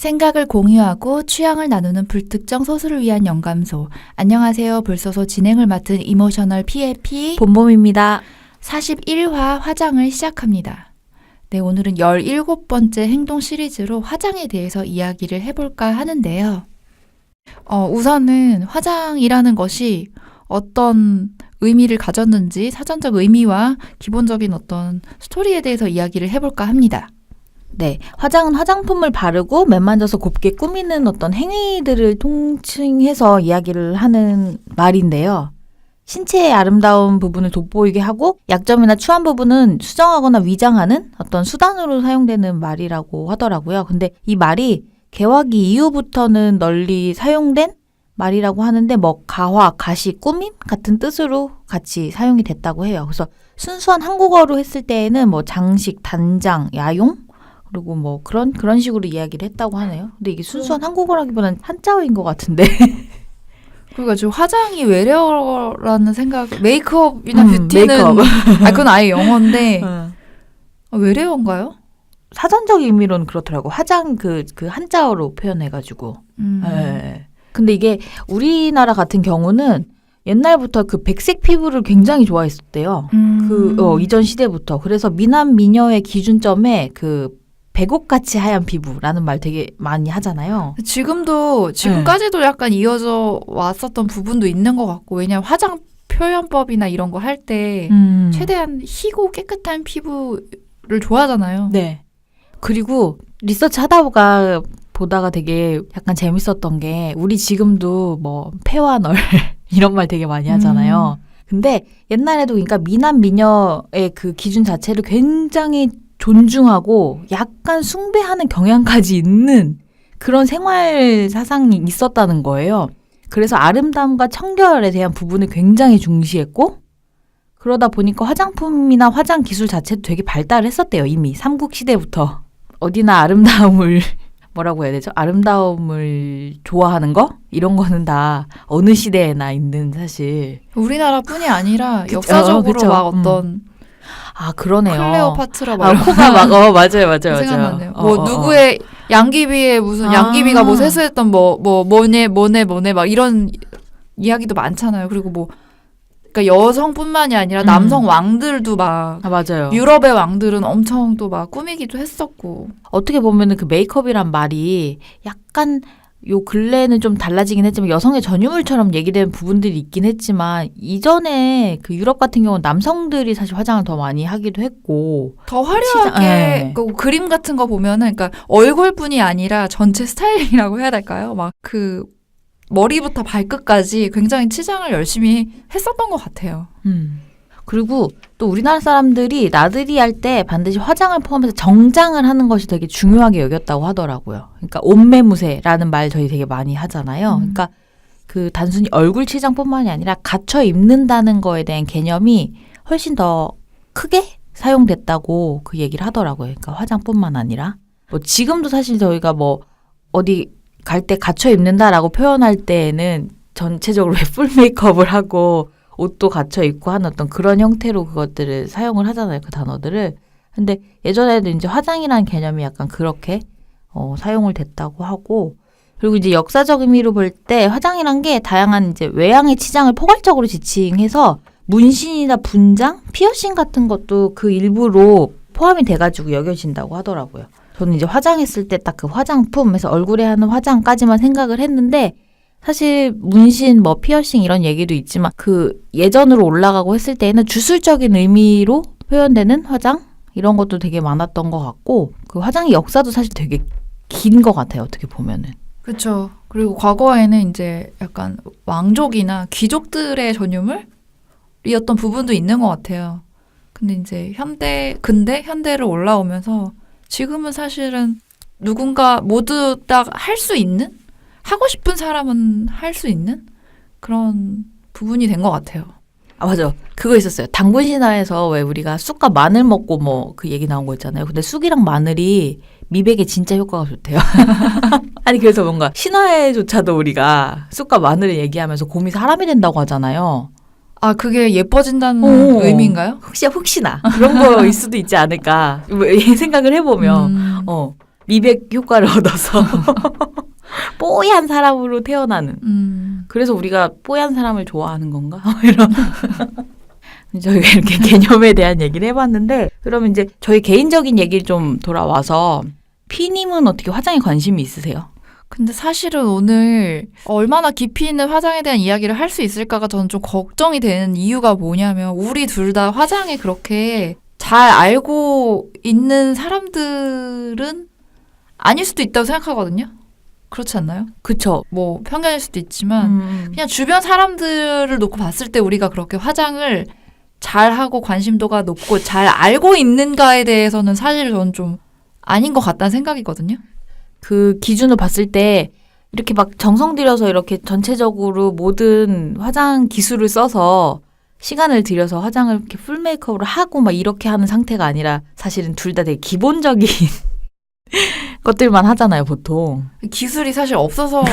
생각을 공유하고 취향을 나누는 불특정 소수를 위한 영감소. 안녕하세요. 불소소 진행을 맡은 이모셔널 PAP 본봄입니다. 41화 화장을 시작합니다. 네, 오늘은 17번째 행동 시리즈로 화장에 대해서 이야기를 해볼까 하는데요. 우선은 화장이라는 것이 어떤 의미를 가졌는지 사전적 의미와 기본적인 어떤 스토리에 대해서 이야기를 해볼까 합니다. 네, 화장은 화장품을 바르고 맨만져서 곱게 꾸미는 어떤 행위들을 통칭해서 이야기를 하는 말인데요. 신체의 아름다운 부분을 돋보이게 하고 약점이나 추한 부분은 수정하거나 위장하는 어떤 수단으로 사용되는 말이라고 하더라고요. 근데 이 말이 개화기 이후부터는 널리 사용된 말이라고 하는데 가화, 가시, 꾸밈 같은 뜻으로 같이 사용이 됐다고 해요. 그래서 순수한 한국어로 했을 때에는 장식, 단장, 야용 그리고 그런 식으로 이야기를 했다고 하네요. 근데 이게 순수한 한국어라기보다는 한자어인 것 같은데. 그러니까 지금 화장이 외래어라는 생각, 메이크업이나 뷰티는 그건 아예 영어인데 외래어인가요? 사전적 의미로는 그렇더라고. 화장 그 한자어로 표현해가지고. 네. 근데 이게 우리나라 같은 경우는 옛날부터 그 백색 피부를 굉장히 좋아했었대요. 이전 시대부터. 그래서 미남 미녀의 기준점에 백옥같이 하얀 피부라는 말 되게 많이 하잖아요. 지금까지도 약간 이어져 왔었던 부분도 있는 것 같고, 왜냐하면 화장 표현법이나 이런 거 할 때 최대한 희고 깨끗한 피부를 좋아하잖아요. 네. 그리고 리서치 보다가 되게 약간 재밌었던 게, 우리 지금도 폐와 널 이런 말 되게 많이 하잖아요. 근데 옛날에도 그러니까 미남 미녀의 그 기준 자체를 굉장히 존중하고 약간 숭배하는 경향까지 있는 그런 생활 사상이 있었다는 거예요. 그래서 아름다움과 청결에 대한 부분을 굉장히 중시했고, 그러다 보니까 화장품이나 화장 기술 자체도 되게 발달을 했었대요. 이미 삼국시대부터. 어디나 아름다움을 뭐라고 해야 되죠? 아름다움을 좋아하는 거? 이런 거는 다 어느 시대에나 있는 사실. 우리나라뿐이 아니라 역사적으로 어떤 그러네요. 클레오파트라 코가 맞아요. 생각나네요. 누구의 양귀비에 무슨 양귀비가 세수했던 뭐네 막 이런 이야기도 많잖아요. 그리고 그러니까 여성뿐만이 아니라 남성 왕들도 맞아요. 유럽의 왕들은 엄청 또 꾸미기도 했었고. 어떻게 보면은 그 메이크업이란 말이 약간 요 근래에는 좀 달라지긴 했지만 여성의 전유물처럼 얘기되는 부분들이 있긴 했지만, 이전에 그 유럽 같은 경우는 남성들이 사실 화장을 더 많이 하기도 했고 더 화려하게 그림 같은 거 보면은 그러니까 얼굴뿐이 아니라 전체 스타일이라고 해야 될까요? 머리부터 발끝까지 굉장히 치장을 열심히 했었던 것 같아요. 그리고 또 우리나라 사람들이 나들이 할 때 반드시 화장을 포함해서 정장을 하는 것이 되게 중요하게 여겼다고 하더라고요. 그러니까 옷매무새라는 말 저희 되게 많이 하잖아요. 그러니까 그 단순히 얼굴 치장뿐만이 아니라 갖춰 입는다는 거에 대한 개념이 훨씬 더 크게 사용됐다고 그 얘기를 하더라고요. 그러니까 화장뿐만 아니라 지금도 사실 저희가 어디 갈 때 갖춰 입는다라고 표현할 때에는 전체적으로 풀 메이크업을 하고 옷도 갖춰 입고 하는 어떤 그런 형태로 그것들을 사용을 하잖아요. 그 단어들을. 근데 예전에도 이제 화장이라는 개념이 약간 그렇게 사용을 됐다고 하고, 그리고 이제 역사적 의미로 볼 때 화장이란 게 다양한 이제 외양의 치장을 포괄적으로 지칭해서 문신이나 분장, 피어싱 같은 것도 그 일부로 포함이 돼가지고 여겨진다고 하더라고요. 저는 이제 화장했을 때 딱 그 화장품에서 얼굴에 하는 화장까지만 생각을 했는데, 사실 문신, 피어싱 이런 얘기도 있지만 그 예전으로 올라가고 했을 때는 주술적인 의미로 표현되는 화장 이런 것도 되게 많았던 것 같고, 그 화장의 역사도 사실 되게 긴 것 같아요. 어떻게 보면은. 그렇죠. 그리고 과거에는 이제 약간 왕족이나 귀족들의 전유물이었던 부분도 있는 것 같아요. 근데 이제 현대로 올라오면서 지금은 사실은 누군가 모두 다 할 수 있는? 하고 싶은 사람은 할 수 있는 그런 부분이 된 것 같아요. 맞아. 그거 있었어요. 당군 신화에서 왜 우리가 쑥과 마늘 먹고 그 얘기 나온 거 있잖아요. 근데 쑥이랑 마늘이 미백에 진짜 효과가 좋대요. 아니 그래서 뭔가 신화에조차도 우리가 쑥과 마늘을 얘기하면서 곰이 사람이 된다고 하잖아요. 그게 예뻐진다는 의미인가요? 혹시나 그런 거일 수도 있지 않을까 생각을 해보면 미백 효과를 얻어서 뽀얀 사람으로 태어나는. 그래서 우리가 뽀얀 사람을 좋아하는 건가? 이런. 저희가 이렇게 개념에 대한 얘기를 해봤는데, 그러면 이제 저희 개인적인 얘기를 좀 돌아와서 피님은 어떻게 화장에 관심이 있으세요? 근데 사실은 오늘 얼마나 깊이 있는 화장에 대한 이야기를 할 수 있을까가 저는 좀 걱정이 되는 이유가 뭐냐면, 우리 둘 다 화장에 그렇게 잘 알고 있는 사람들은 아닐 수도 있다고 생각하거든요. 그렇지 않나요? 그쵸. 뭐 편견일 수도 있지만 그냥 주변 사람들을 놓고 봤을 때 우리가 그렇게 화장을 잘하고 관심도가 높고 잘 알고 있는가에 대해서는 사실 저는 좀 아닌 것 같다는 생각이거든요. 그 기준을 봤을 때 이렇게 막 정성 들여서 이렇게 전체적으로 모든 화장 기술을 써서 시간을 들여서 화장을 이렇게 풀 메이크업으로 하고 막 이렇게 하는 상태가 아니라 사실은 둘 다 되게 기본적인 것들만 하잖아요, 보통. 기술이 사실 없어서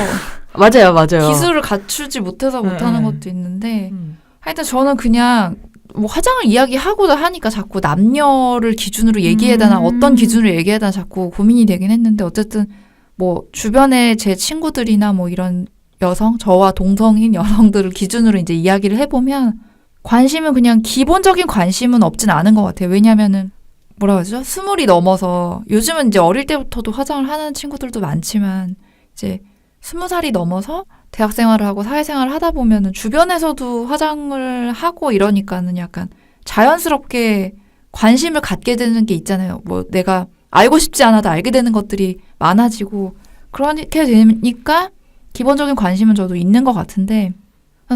맞아요, 맞아요. 기술을 갖추지 못해서 못하는 네. 것도 있는데 하여튼 저는 그냥 뭐 화장을 이야기하고도 하니까 자꾸 남녀를 기준으로 얘기해야 되나 어떤 기준으로 얘기해야 되나 자꾸 고민이 되긴 했는데 어쨌든 뭐 주변에 제 친구들이나 뭐 이런 여성, 저와 동성인 여성들을 기준으로 이제 이야기를 해보면 관심은 그냥 기본적인 관심은 없진 않은 것 같아요. 왜냐면은 뭐라 그러죠? 20이 넘어서 요즘은 이제 어릴 때부터도 화장을 하는 친구들도 많지만 이제 20살이 넘어서 대학 생활을 하고 사회생활을 하다 보면은 주변에서도 화장을 하고 이러니까는 약간 자연스럽게 관심을 갖게 되는 게 있잖아요. 뭐 내가 알고 싶지 않아도 알게 되는 것들이 많아지고 그렇게 되니까 기본적인 관심은 저도 있는 것 같은데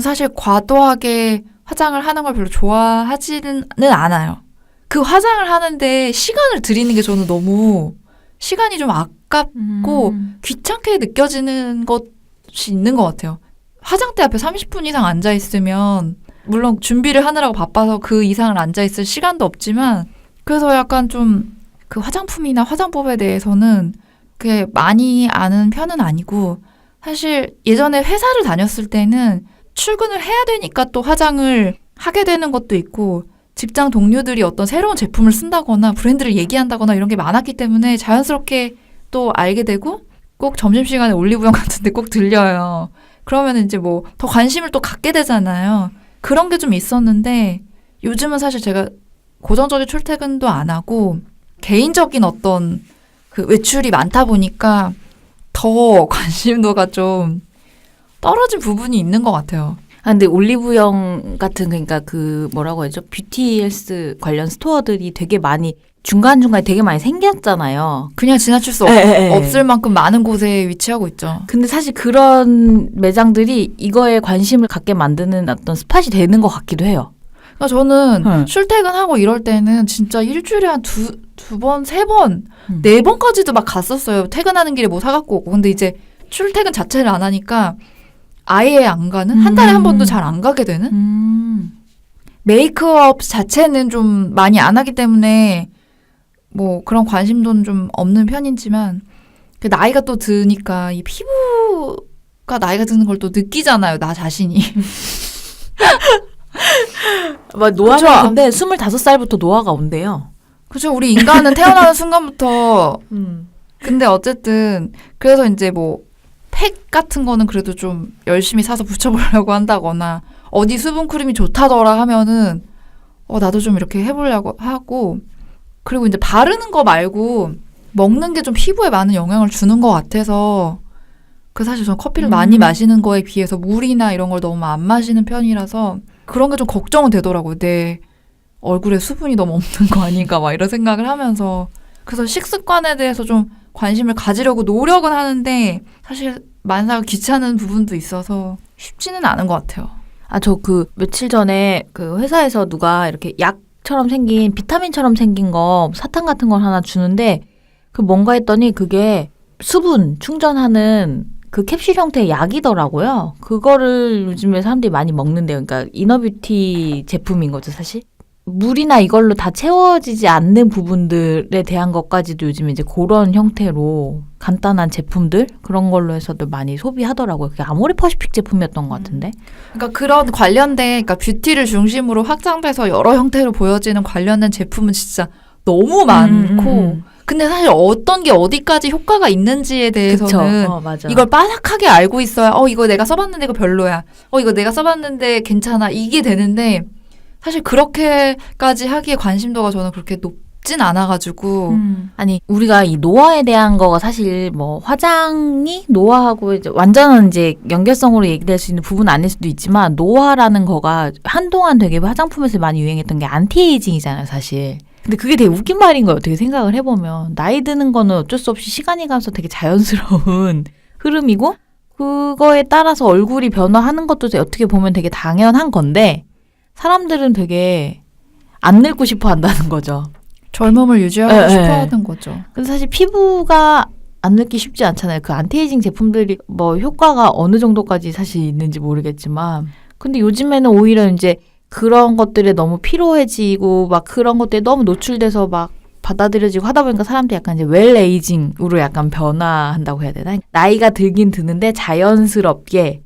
사실 과도하게 화장을 하는 걸 별로 좋아하지는 않아요. 그 화장을 하는데 시간을 들이는 게 저는 너무 시간이 좀 아깝고 귀찮게 느껴지는 것이 있는 것 같아요. 화장대 앞에 30분 이상 앉아있으면 물론 준비를 하느라고 바빠서 그 이상을 앉아있을 시간도 없지만 그래서 약간 좀 그 화장품이나 화장법에 대해서는 그게 많이 아는 편은 아니고 사실 예전에 회사를 다녔을 때는 출근을 해야 되니까 또 화장을 하게 되는 것도 있고 직장 동료들이 어떤 새로운 제품을 쓴다거나 브랜드를 얘기한다거나 이런 게 많았기 때문에 자연스럽게 또 알게 되고 꼭 점심시간에 올리브영 같은 데 꼭 들려요. 그러면 이제 뭐 더 관심을 또 갖게 되잖아요. 그런 게 좀 있었는데 요즘은 사실 제가 고정적인 출퇴근도 안 하고 개인적인 어떤 그 외출이 많다 보니까 더 관심도가 좀 떨어진 부분이 있는 것 같아요. 아, 근데 올리브영 같은 그러니까 그 뭐라고 하죠? 뷰티 헬스 관련 스토어들이 되게 많이 중간중간에 되게 많이 생겼잖아요. 그냥 지나칠 수 없을 만큼 많은 곳에 위치하고 있죠. 근데 사실 그런 매장들이 이거에 관심을 갖게 만드는 어떤 스팟이 되는 것 같기도 해요. 그러니까 저는 출퇴근하고 이럴 때는 진짜 일주일에 한 두 번, 세 번, 네 번까지도 막 갔었어요. 퇴근하는 길에 뭐 사갖고 오고. 근데 이제 출퇴근 자체를 안 하니까 아예 안 가는? 한 달에 한 번도 잘 안 가게 되는? 메이크업 자체는 좀 많이 안 하기 때문에 뭐 그런 관심도는 좀 없는 편이지만 그 나이가 또 드니까 이 피부가 나이가 드는 걸 또 느끼잖아요. 나 자신이. 막 노화가 그쵸? 근데 25살부터 노화가 온대요. 그죠. 우리 인간은 태어나는 순간부터 근데 어쨌든 그래서 이제 뭐 팩 같은 거는 그래도 좀 열심히 사서 붙여보려고 한다거나 어디 수분 크림이 좋다더라 하면은 나도 좀 이렇게 해보려고 하고 그리고 이제 바르는 거 말고 먹는 게 좀 피부에 많은 영향을 주는 것 같아서 그 사실 저는 커피를 많이 마시는 거에 비해서 물이나 이런 걸 너무 안 마시는 편이라서 그런 게 좀 걱정은 되더라고요. 내 얼굴에 수분이 너무 없는 거 아닌가 막 이런 생각을 하면서 그래서 식습관에 대해서 좀 관심을 가지려고 노력은 하는데 사실 만사가 귀찮은 부분도 있어서 쉽지는 않은 것 같아요. 아, 저 그 며칠 전에 그 회사에서 누가 이렇게 약처럼 생긴 비타민처럼 생긴 거 사탕 같은 걸 하나 주는데 그 뭔가 했더니 그게 수분 충전하는 그 캡슐 형태의 약이더라고요. 그거를 요즘에 사람들이 많이 먹는데요. 그러니까 이너뷰티 제품인 거죠, 사실. 물이나 이걸로 다 채워지지 않는 부분들에 대한 것까지도 요즘 이제 그런 형태로 간단한 제품들 그런 걸로 해서도 많이 소비하더라고요. 그게 아모레퍼시픽 제품이었던 것 같은데. 그러니까 그런 관련된 그러니까 뷰티를 중심으로 확장돼서 여러 형태로 보여지는 관련된 제품은 진짜 너무 많고 근데 사실 어떤 게 어디까지 효과가 있는지에 대해서는 그쵸. 맞아. 이걸 빠삭하게 알고 있어야 이거 내가 써봤는데 이거 별로야. 이거 내가 써봤는데 괜찮아. 이게 되는데 사실 그렇게까지 하기에 관심도가 저는 그렇게 높진 않아가지고 아니 우리가 이 노화에 대한 거가 사실 뭐 화장이 노화하고 이제 완전한 이제 연결성으로 얘기될 수 있는 부분은 아닐 수도 있지만 노화라는 거가 한동안 되게 화장품에서 많이 유행했던 게 안티에이징이잖아요, 사실. 근데 그게 되게 웃긴 말인 거예요. 어떻게 생각을 해보면 나이 드는 거는 어쩔 수 없이 시간이 가면서 되게 자연스러운 흐름이고 그거에 따라서 얼굴이 변화하는 것도 어떻게 보면 되게 당연한 건데 사람들은 되게 안 늙고 싶어 한다는 거죠. 젊음을 유지하고 네, 싶어 네. 하는 거죠. 근데 사실 피부가 안 늙기 쉽지 않잖아요. 그 안티에이징 제품들이 뭐 효과가 어느 정도까지 사실 있는지 모르겠지만 근데 요즘에는 오히려 이제 그런 것들에 너무 피로해지고 막 그런 것들에 너무 노출돼서 막 받아들여지고 하다 보니까 사람들이 약간 이제 웰에이징으로 약간 변화한다고 해야 되나? 나이가 들긴 드는데 자연스럽게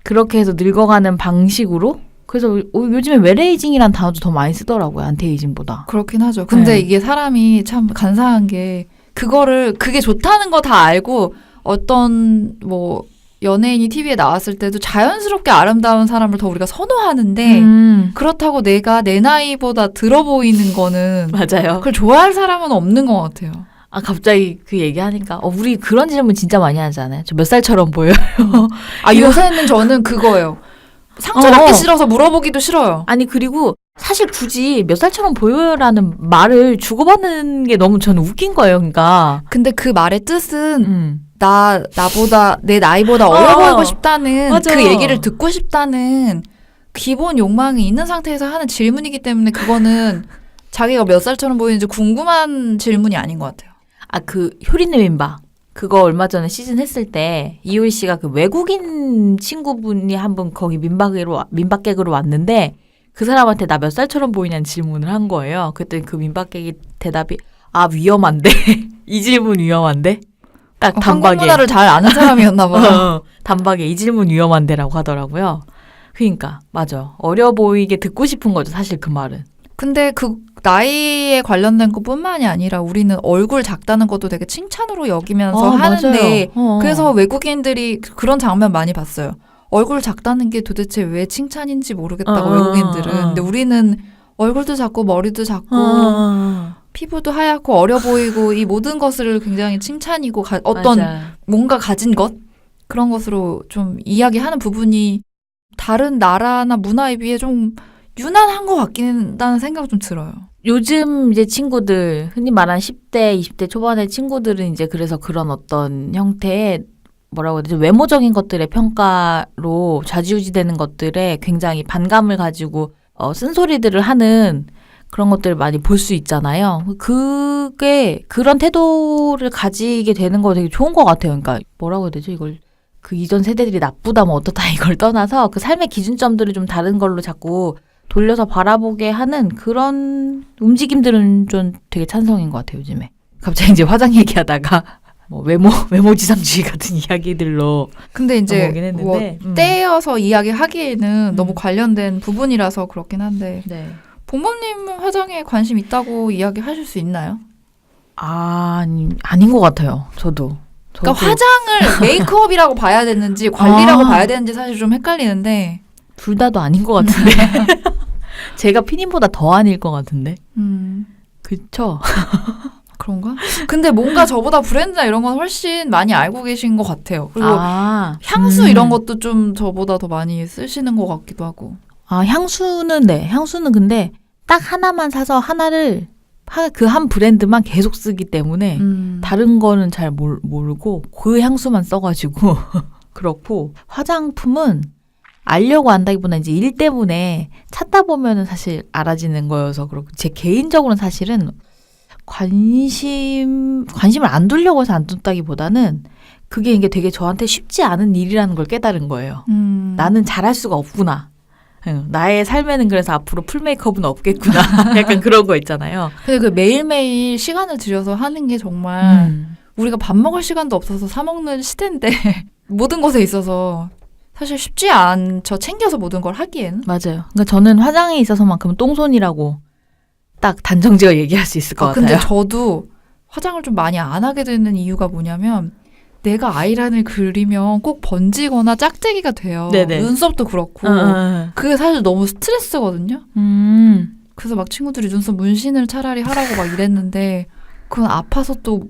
그렇게 해서 늙어가는 방식으로 그래서 요즘에 웰에이징이란 단어도 더 많이 쓰더라고요. 안티에이징보다. 그렇긴 하죠. 근데 네. 이게 사람이 참 간사한 게 그게 좋다는 거 다 알고 어떤 뭐 연예인이 TV에 나왔을 때도 자연스럽게 아름다운 사람을 더 우리가 선호하는데 그렇다고 내가 내 나이보다 들어 보이는 거는 맞아요. 그걸 좋아할 사람은 없는 것 같아요. 아 갑자기 그 얘기하니까 우리 그런 질문 진짜 많이 하잖아요. 저 몇 살처럼 보여요? 요새는 저는 그거예요. 상처받기 싫어서 물어보기도 싫어요. 아니 그리고 사실 굳이 몇 살처럼 보여요라는 말을 주고받는 게 너무 저는 웃긴 거예요. 그러니까 근데 그 말의 뜻은 나보다 내 나이보다 어려 보이고 싶다는 맞아. 그 얘기를 듣고 싶다는 기본 욕망이 있는 상태에서 하는 질문이기 때문에 그거는 자기가 몇 살처럼 보이는지 궁금한 질문이 아닌 것 같아요. 아 그 효리네 민박 그거 얼마 전에 시즌 했을 때 이효리 씨가 그 외국인 친구분이 한 분 거기 민박객으로 왔는데 그 사람한테 나 몇 살처럼 보이냐는 질문을 한 거예요. 그랬더니 그 민박객이 대답이 위험한데 이 질문 위험한데 딱 한국 단박에 문화를 잘 아는 사람이었나 봐요. 단박에 이 질문 위험한데라고 하더라고요. 그러니까 맞아. 어려 보이게 듣고 싶은 거죠. 사실 그 말은. 근데 그 나이에 관련된 것뿐만이 아니라 우리는 얼굴 작다는 것도 되게 칭찬으로 여기면서 하는데 그래서 외국인들이 그런 장면 많이 봤어요. 얼굴 작다는 게 도대체 왜 칭찬인지 모르겠다고 외국인들은. 근데 우리는 얼굴도 작고 머리도 작고 피부도 하얗고 어려 보이고 이 모든 것을 굉장히 칭찬이고 어떤 맞아. 뭔가 가진 것 그런 것으로 좀 이야기하는 부분이 다른 나라나 문화에 비해 좀 유난한 것 같긴 한다는 생각 좀 들어요. 요즘 이제 친구들 흔히 말하는 10대, 20대 초반의 친구들은 이제 그래서 그런 어떤 형태의 뭐라고 해야 되지? 외모적인 것들의 평가로 좌지우지되는 것들에 굉장히 반감을 가지고 쓴소리들을 하는 그런 것들을 많이 볼 수 있잖아요. 그게 그런 태도를 가지게 되는 거 되게 좋은 것 같아요. 그러니까 뭐라고 해야 되죠? 이걸 그 이전 세대들이 나쁘다 뭐 어떻다 이걸 떠나서 그 삶의 기준점들을 좀 다른 걸로 자꾸 돌려서 바라보게 하는 그런 움직임들은 좀 되게 찬성인 것 같아요, 요즘에. 갑자기 이제 화장 얘기하다가 뭐 외모 지상주의 같은 이야기들로 근데 이제 넘어오긴 했는데, 뭐 떼어서 이야기하기에는 너무 관련된 부분이라서 그렇긴 한데 네. 봉범님은 화장에 관심 있다고 이야기하실 수 있나요? 아닌 것 같아요. 저도. 그러니까 화장을 메이크업이라고 봐야 되는지 관리라고 봐야 되는지 사실 좀 헷갈리는데 둘 다도 아닌 것 같은데. 제가 피님보다 더 아닐 것 같은데. 그쵸? 그런가? 근데 뭔가 저보다 브랜드나 이런 건 훨씬 많이 알고 계신 것 같아요. 그리고 향수 이런 것도 좀 저보다 더 많이 쓰시는 것 같기도 하고. 향수는 근데 딱 하나만 사서 하나를 그 한 브랜드만 계속 쓰기 때문에 다른 거는 잘 모르고 그 향수만 써가지고 그렇고 화장품은 알려고 한다기보다 이제 일 때문에 찾다 보면은 사실 알아지는 거여서 그렇고 제 개인적으로는 사실은 관심을 안 두려고 해서 안 둔다기보다는 그게 이게 되게 저한테 쉽지 않은 일이라는 걸 깨달은 거예요. 나는 잘할 수가 없구나. 나의 삶에는 그래서 앞으로 풀 메이크업은 없겠구나. 약간 그런 거 있잖아요. 근데 그 매일매일 시간을 들여서 하는 게 정말 우리가 밥 먹을 시간도 없어서 사 먹는 시대인데 모든 것에 있어서 사실 쉽지 않죠. 챙겨서 모든 걸 하기엔. 맞아요. 그러니까 저는 화장에 있어서만큼은 똥손이라고 딱 단정지어 얘기할 수 있을 것 같아요. 근데 저도 화장을 좀 많이 안 하게 되는 이유가 뭐냐면 내가 아이라인을 그리면 꼭 번지거나 짝대기가 돼요. 네네. 눈썹도 그렇고. 그게 사실 너무 스트레스거든요. 그래서 막 친구들이 눈썹 문신을 차라리 하라고 막 이랬는데 그건 아파서 또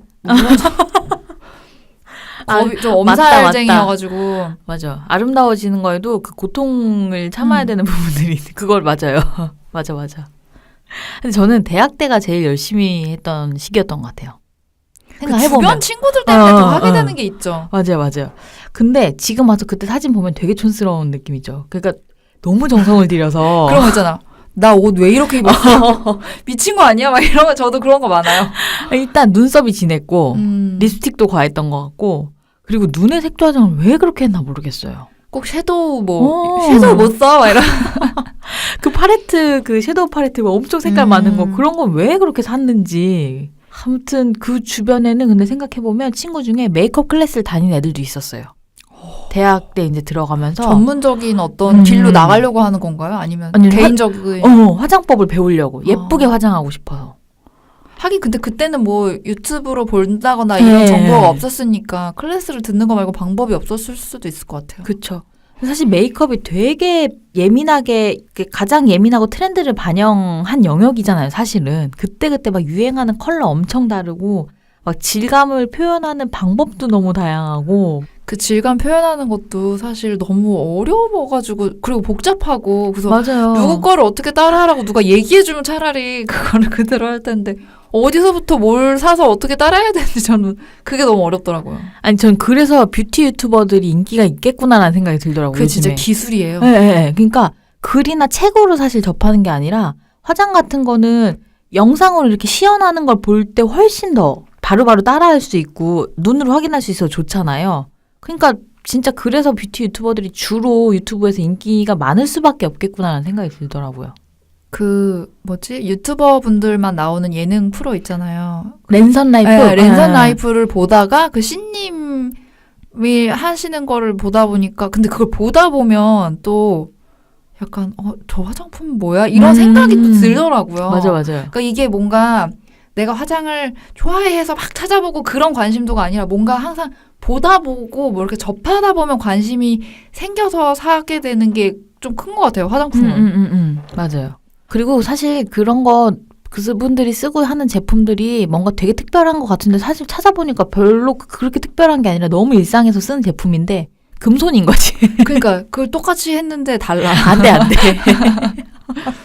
겁이 좀 엄살쟁이여가지고. 맞아. 아름다워지는 거에도 그 고통을 참아야 되는 부분들이 그걸 맞아요. 맞아. 근데 저는 대학 때가 제일 열심히 했던 시기였던 것 같아요. 그 주변 친구들 때문에 더 하게 되는 게 있죠. 맞아요. 근데 지금 와서 그때 사진 보면 되게 촌스러운 느낌이죠. 그러니까 너무 정성을 들여서 그런 거 있잖아. 나 옷 왜 이렇게 입었어? 미친 거 아니야? 막 이러면 저도 그런 거 많아요. 일단 눈썹이 진했고 립스틱도 과했던 것 같고 그리고 눈의 색조 화장을 왜 그렇게 했나 모르겠어요. 꼭 섀도우 섀도우 못 써? 막 이런. 그 팔레트 그 섀도우 팔레트 엄청 색깔 많은 거 그런 건 왜 그렇게 샀는지. 아무튼 그 주변에는 근데 생각해보면 친구 중에 메이크업 클래스를 다니는 애들도 있었어요. 대학 때 이제 들어가면서 전문적인 어떤 길로 나가려고 하는 건가요? 아니면 개인적인 화장법을 배우려고 예쁘게 화장하고 싶어서. 하긴 근데 그때는 뭐 유튜브로 본다거나 이런 정보가 없었으니까 클래스를 듣는 거 말고 방법이 없었을 수도 있을 것 같아요. 그렇죠. 사실 메이크업이 되게 예민하게 가장 예민하고 트렌드를 반영한 영역이잖아요. 사실은 그때 막 유행하는 컬러 엄청 다르고 막 질감을 표현하는 방법도 너무 다양하고 그 질감 표현하는 것도 사실 너무 어려워가지고 그리고 복잡하고 그래서 맞아요. 누구 거를 어떻게 따라하라고 누가 얘기해주면 차라리 그거를 그대로 할 텐데 어디서부터 뭘 사서 어떻게 따라해야 되는지 저는 그게 너무 어렵더라고요. 아니 전 그래서 뷰티 유튜버들이 인기가 있겠구나라는 생각이 들더라고요. 그게 요즘에. 진짜 기술이에요. 네. 그러니까 글이나 책으로 사실 접하는 게 아니라 화장 같은 거는 영상으로 이렇게 시연하는 걸 볼 때 훨씬 더 바로바로 따라할 수 있고 눈으로 확인할 수 있어서 좋잖아요. 그러니까 진짜 그래서 뷰티 유튜버들이 주로 유튜브에서 인기가 많을 수밖에 없겠구나라는 생각이 들더라고요. 그 유튜버 분들만 나오는 예능 프로 있잖아요. 랜선 라이프? 네, 랜선 라이프를 보다가 그 신님이 하시는 거를 보다 보니까 근데 그걸 보다 보면 또 약간 저 화장품 뭐야? 이런 생각이 또 들더라고요. 맞아요. 그러니까 이게 뭔가 내가 화장을 좋아해서 막 찾아보고 그런 관심도가 아니라 뭔가 항상 보다 보고 뭐 이렇게 접하다 보면 관심이 생겨서 사게 되는 게 좀 큰 것 같아요, 화장품은. 맞아요. 그리고 사실 그런 거 그분들이 쓰고 하는 제품들이 뭔가 되게 특별한 것 같은데 사실 찾아보니까 별로 그렇게 특별한 게 아니라 너무 일상에서 쓰는 제품인데 금손인 거지. 그러니까 그걸 똑같이 했는데 달라. 안 돼.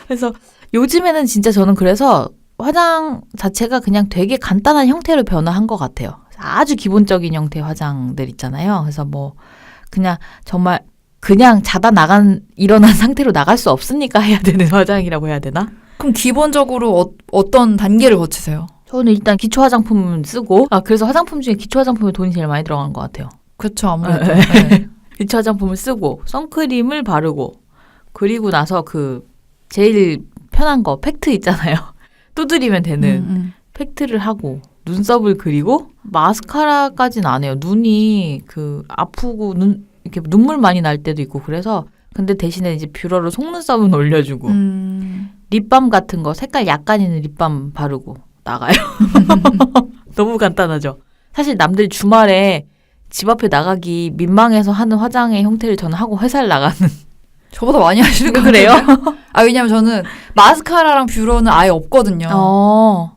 그래서 요즘에는 진짜 저는 그래서 화장 자체가 그냥 되게 간단한 형태로 변화한 것 같아요. 아주 기본적인 형태의 화장들 있잖아요. 그래서 뭐 그냥 정말 그냥 자다 일어난 상태로 나갈 수 없으니까 해야 되는 화장이라고 해야 되나? 그럼 기본적으로 어떤 단계를 거치세요? 저는 일단 기초 화장품 쓰고 그래서 화장품 중에 기초 화장품에 돈이 제일 많이 들어가는 것 같아요. 그렇죠. 아무래도. 네. 기초 화장품을 쓰고 선크림을 바르고 그리고 나서 그 제일 편한 거 팩트 있잖아요. 두드리면 되는 팩트를 하고 눈썹을 그리고 마스카라까지는 안 해요. 눈이 아프고 이렇게 눈물 많이 날 때도 있고 그래서 근데 대신에 이제 뷰러로 속눈썹은 올려주고 립밤 같은 거 색깔 약간 있는 립밤 바르고 나가요. 너무 간단하죠. 사실 남들 주말에 집 앞에 나가기 민망해서 하는 화장의 형태를 저는 하고 회사를 나가는. 저보다 많이 하시는 거 그래요? 왜냐면 저는 마스카라랑 뷰러는 아예 없거든요.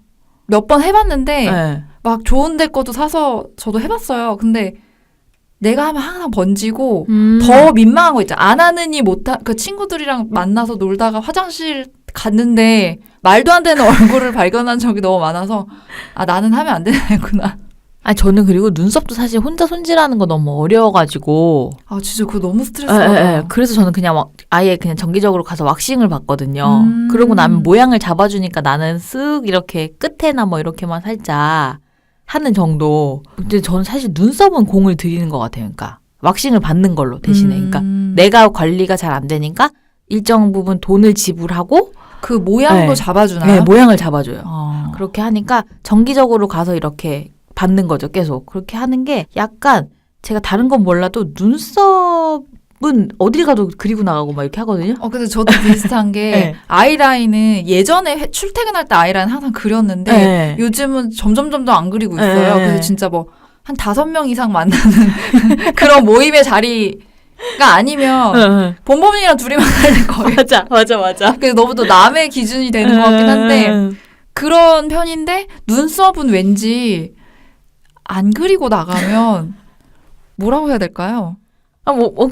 몇 번 해봤는데 네. 막 좋은 데 것도 사서 저도 해봤어요. 근데 내가 하면 항상 번지고 더 민망한 거 있죠. 안 하느니 그 친구들이랑 만나서 놀다가 화장실 갔는데 말도 안 되는 얼굴을 발견한 적이 너무 많아서 나는 하면 안 되겠구나. 저는 그리고 눈썹도 사실 혼자 손질하는 거 너무 어려워가지고. 진짜 그거 너무 스트레스받아요. 그래서 저는 그냥 아예 그냥 정기적으로 가서 왁싱을 받거든요. 그러고 나면 모양을 잡아주니까 나는 쓱 이렇게 끝에나 뭐 이렇게만 살짝 하는 정도. 근데 저는 사실 눈썹은 공을 들이는 것 같아요. 그러니까 왁싱을 받는 걸로 대신에. 그러니까 내가 관리가 잘 안 되니까 일정 부분 돈을 지불하고 그 모양도 잡아주나요? 네, 모양을 잡아줘요. 그렇게 하니까 정기적으로 가서 이렇게 받는 거죠, 계속. 그렇게 하는 게 약간 제가 다른 건 몰라도 눈썹 어딜 가도 그리고 나가고 막 이렇게 하거든요. 근데 저도 비슷한 게 네. 아이라인은 예전에 출퇴근할 때 아이라인 항상 그렸는데 네. 요즘은 점점 안 그리고 있어요. 네. 그래서 진짜 뭐 한 5명 이상 만나는 그런 모임의 자리가 아니면 본범이랑 둘이만 하는 거예요. 맞아. 그래서 너무 또 남의 기준이 되는 것 같긴 한데 그런 편인데 눈썹은 왠지 안 그리고 나가면 뭐라고 해야 될까요?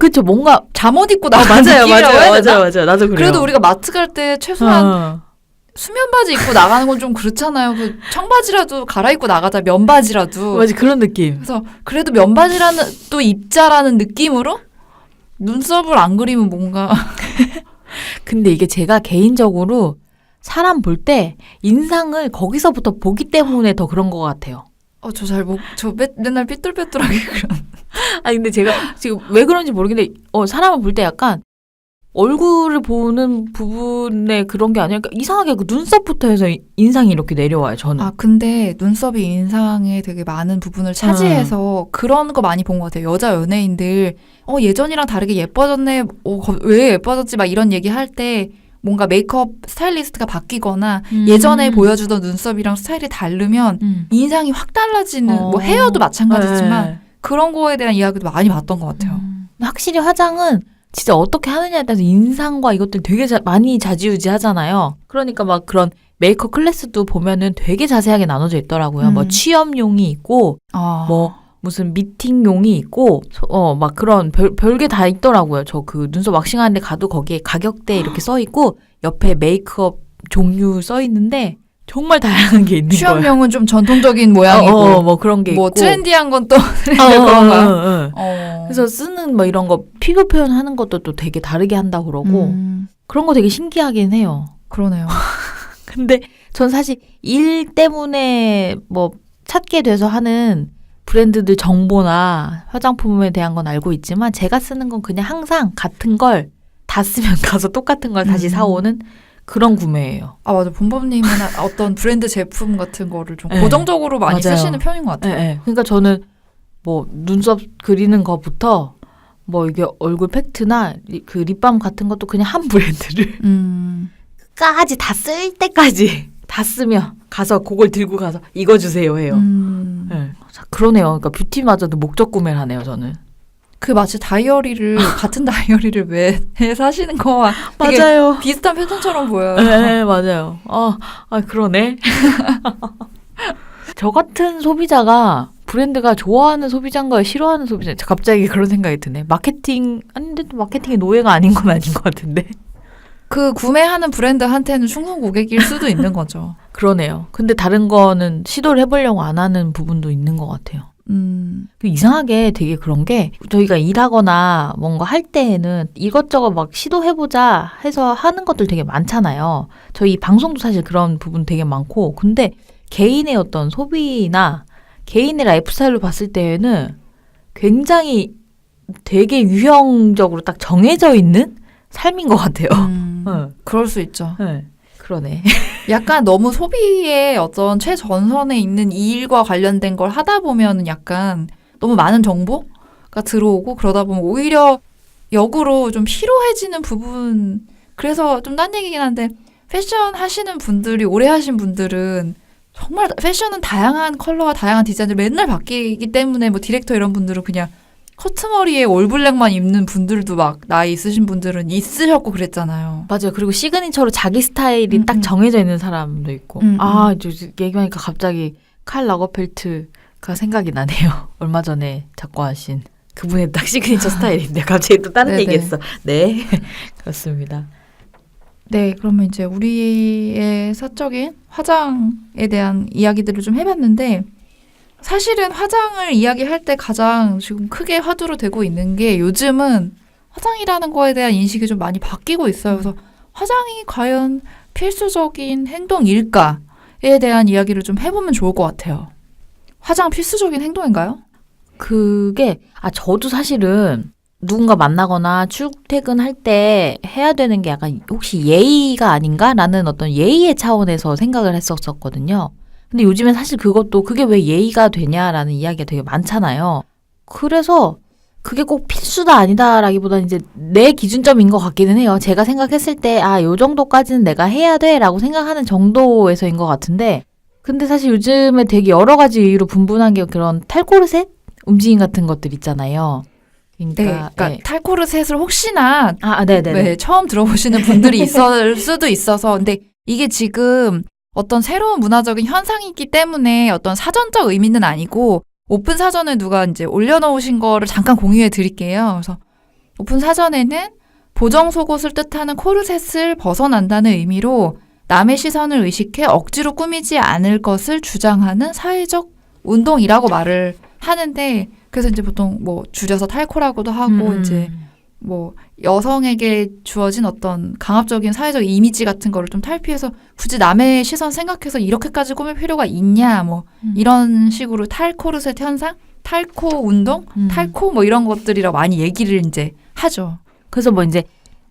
그쵸. 뭔가 잠옷 입고 나가는 맞아요. 느낌이라고 해야 되나? 맞아요. 나도 그래요. 그래도 우리가 마트 갈 때 최소한 수면 바지 입고 나가는 건 좀 그렇잖아요. 그 청바지라도 갈아입고 나가자. 면바지라도. 맞아, 그런 느낌. 그래서 그래도 면바지라는 또 입자라는 느낌으로 눈썹을 안 그리면 뭔가 근데 이게 제가 개인적으로 사람 볼 때 인상을 거기서부터 보기 때문에 더 그런 것 같아요. 저 맨날 삐뚤빼뚤하게 그려. 아니 근데 제가 지금 왜 그런지 모르겠는데 사람을 볼 때 약간 얼굴을 보는 부분에 그런 게 아니라 이상하게 그 눈썹부터 해서 인상이 이렇게 내려와요, 저는. 근데 눈썹이 인상에 되게 많은 부분을 차지해서 그런 거 많이 본 것 같아요. 여자 연예인들 예전이랑 다르게 예뻐졌네. 왜 예뻐졌지? 막 이런 얘기 할 때 뭔가 메이크업 스타일리스트가 바뀌거나 예전에 보여주던 눈썹이랑 스타일이 다르면 인상이 확 달라지는 뭐 헤어도 마찬가지지만 그런 거에 대한 이야기도 많이 봤던 것 같아요. 확실히 화장은 진짜 어떻게 하느냐에 따라서 인상과 이것들 되게 많이 좌지우지 하잖아요. 그러니까 막 그런 메이크업 클래스도 보면은 되게 자세하게 나눠져 있더라고요. 뭐 취업용이 있고, 뭐 무슨 미팅용이 있고, 막 그런 별게 다 있더라고요. 저 그 눈썹 왁싱하는데 가도 거기에 가격대 이렇게 써 있고, 옆에 메이크업 종류 써 있는데, 정말 다양한 게 있는 거예요. 취업용은 좀 전통적인 모양이고 뭐 그런 게 뭐 있고 트렌디한 건 또 그런가요? 그래서 쓰는 뭐 이런 거 피부 표현하는 것도 또 되게 다르게 한다고 그러고 그런 거 되게 신기하긴 해요. 그러네요. 근데 전 사실 일 때문에 뭐 찾게 돼서 하는 브랜드들 정보나 화장품에 대한 건 알고 있지만 제가 쓰는 건 그냥 항상 같은 걸 다 쓰면 가서 똑같은 걸 다시 사오는 그런 구매예요. 맞아. 본범님은 어떤 브랜드 제품 같은 거를 좀 네. 고정적으로 많이 맞아요. 쓰시는 편인 것 같아요. 네. 그러니까 저는 뭐 눈썹 그리는 거부터 뭐 이게 얼굴 팩트나 그 립밤 같은 것도 그냥 한 브랜드를 까지 다 쓸 때까지 다 쓰면 가서 그걸 들고 가서 이거 주세요 해요. 네. 그러네요. 그러니까 뷰티마저도 목적 구매를 하네요, 저는. 그 마치 다이어리를 같은 다이어리를 왜 사시는 거와 맞아요. 비슷한 패턴처럼 보여요. 네, 맞아요. 그러네. 저 같은 소비자가 브랜드가 좋아하는 소비자인가요? 싫어하는 소비자? 갑자기 그런 생각이 드네. 아닌데 또 마케팅의 노예가 아닌 건 아닌 것 같은데. 그 구매하는 브랜드한테는 충성 고객일 수도 있는 거죠. 그러네요. 근데 다른 거는 시도를 해보려고 안 하는 부분도 있는 것 같아요. 이상하게 되게 그런 게 저희가 일하거나 뭔가 할 때에는 이것저것 막 시도해보자 해서 하는 것들 되게 많잖아요. 저희 방송도 사실 그런 부분 되게 많고 근데 개인의 어떤 소비나 개인의 라이프 스타일로 봤을 때에는 굉장히 되게 유형적으로 딱 정해져 있는 삶인 것 같아요. 그럴 수 있죠. 네. 그러네. 약간 너무 소비의 어떤 최전선에 있는 이 일과 관련된 걸 하다 보면 약간 너무 많은 정보가 들어오고 그러다 보면 오히려 역으로 좀 피로해지는 부분. 그래서 좀 딴 얘기긴 한데 패션 하시는 분들이 오래 하신 분들은 정말 패션은 다양한 컬러와 다양한 디자인들 맨날 바뀌기 때문에 뭐 디렉터 이런 분들은 그냥 커트머리에 올블랙만 입는 분들도 막 나이 있으신 분들은 있으셨고 그랬잖아요. 맞아요. 그리고 시그니처로 자기 스타일이 딱 정해져 있는 사람도 있고. 얘기하니까 갑자기 칼 라거펠트가 생각이 나네요. 얼마 전에 작고하신 그분의 딱 시그니처 스타일인데 갑자기 또 다른 얘기했어. 네. 그렇습니다. 네, 그러면 이제 우리의 사적인 화장에 대한 이야기들을 좀 해봤는데 사실은 화장을 이야기할 때 가장 지금 크게 화두로 되고 있는 게 요즘은 화장이라는 거에 대한 인식이 좀 많이 바뀌고 있어요. 그래서 화장이 과연 필수적인 행동일까에 대한 이야기를 좀 해보면 좋을 것 같아요. 화장 필수적인 행동인가요? 그게 저도 사실은 누군가 만나거나 출퇴근할 때 해야 되는 게 약간 혹시 예의가 아닌가라는 어떤 예의의 차원에서 생각을 했었거든요. 근데 요즘엔 사실 그게 왜 예의가 되냐라는 이야기가 되게 많잖아요. 그래서 그게 꼭 필수다 아니다라기보다는 이제 내 기준점인 것 같기는 해요. 제가 생각했을 때, 요 정도까지는 내가 해야 돼 라고 생각하는 정도에서인 것 같은데, 근데 사실 요즘에 되게 여러 가지 이유로 분분한 게 그런 탈코르셋 움직임 같은 것들 있잖아요. 그러니까, 그러니까 탈코르셋을 혹시나 네네네. 네, 처음 들어보시는 분들이 있을 수도 있어서 근데 이게 지금 어떤 새로운 문화적인 현상이기 때문에 어떤 사전적 의미는 아니고 오픈 사전에 누가 이제 올려놓으신 거를 잠깐 공유해 드릴게요. 그래서 오픈 사전에는 보정 속옷을 뜻하는 코르셋을 벗어난다는 의미로 남의 시선을 의식해 억지로 꾸미지 않을 것을 주장하는 사회적 운동이라고 말을 하는데 그래서 이제 보통 뭐 줄여서 탈코라고도 하고 이제 뭐 여성에게 주어진 어떤 강압적인 사회적 이미지 같은 거를 좀 탈피해서 굳이 남의 시선 생각해서 이렇게까지 꾸밀 필요가 있냐 뭐 이런 식으로 탈코르셋 현상, 탈코 운동, 탈코 뭐 이런 것들이라 많이 얘기를 이제 하죠. 그래서 뭐 이제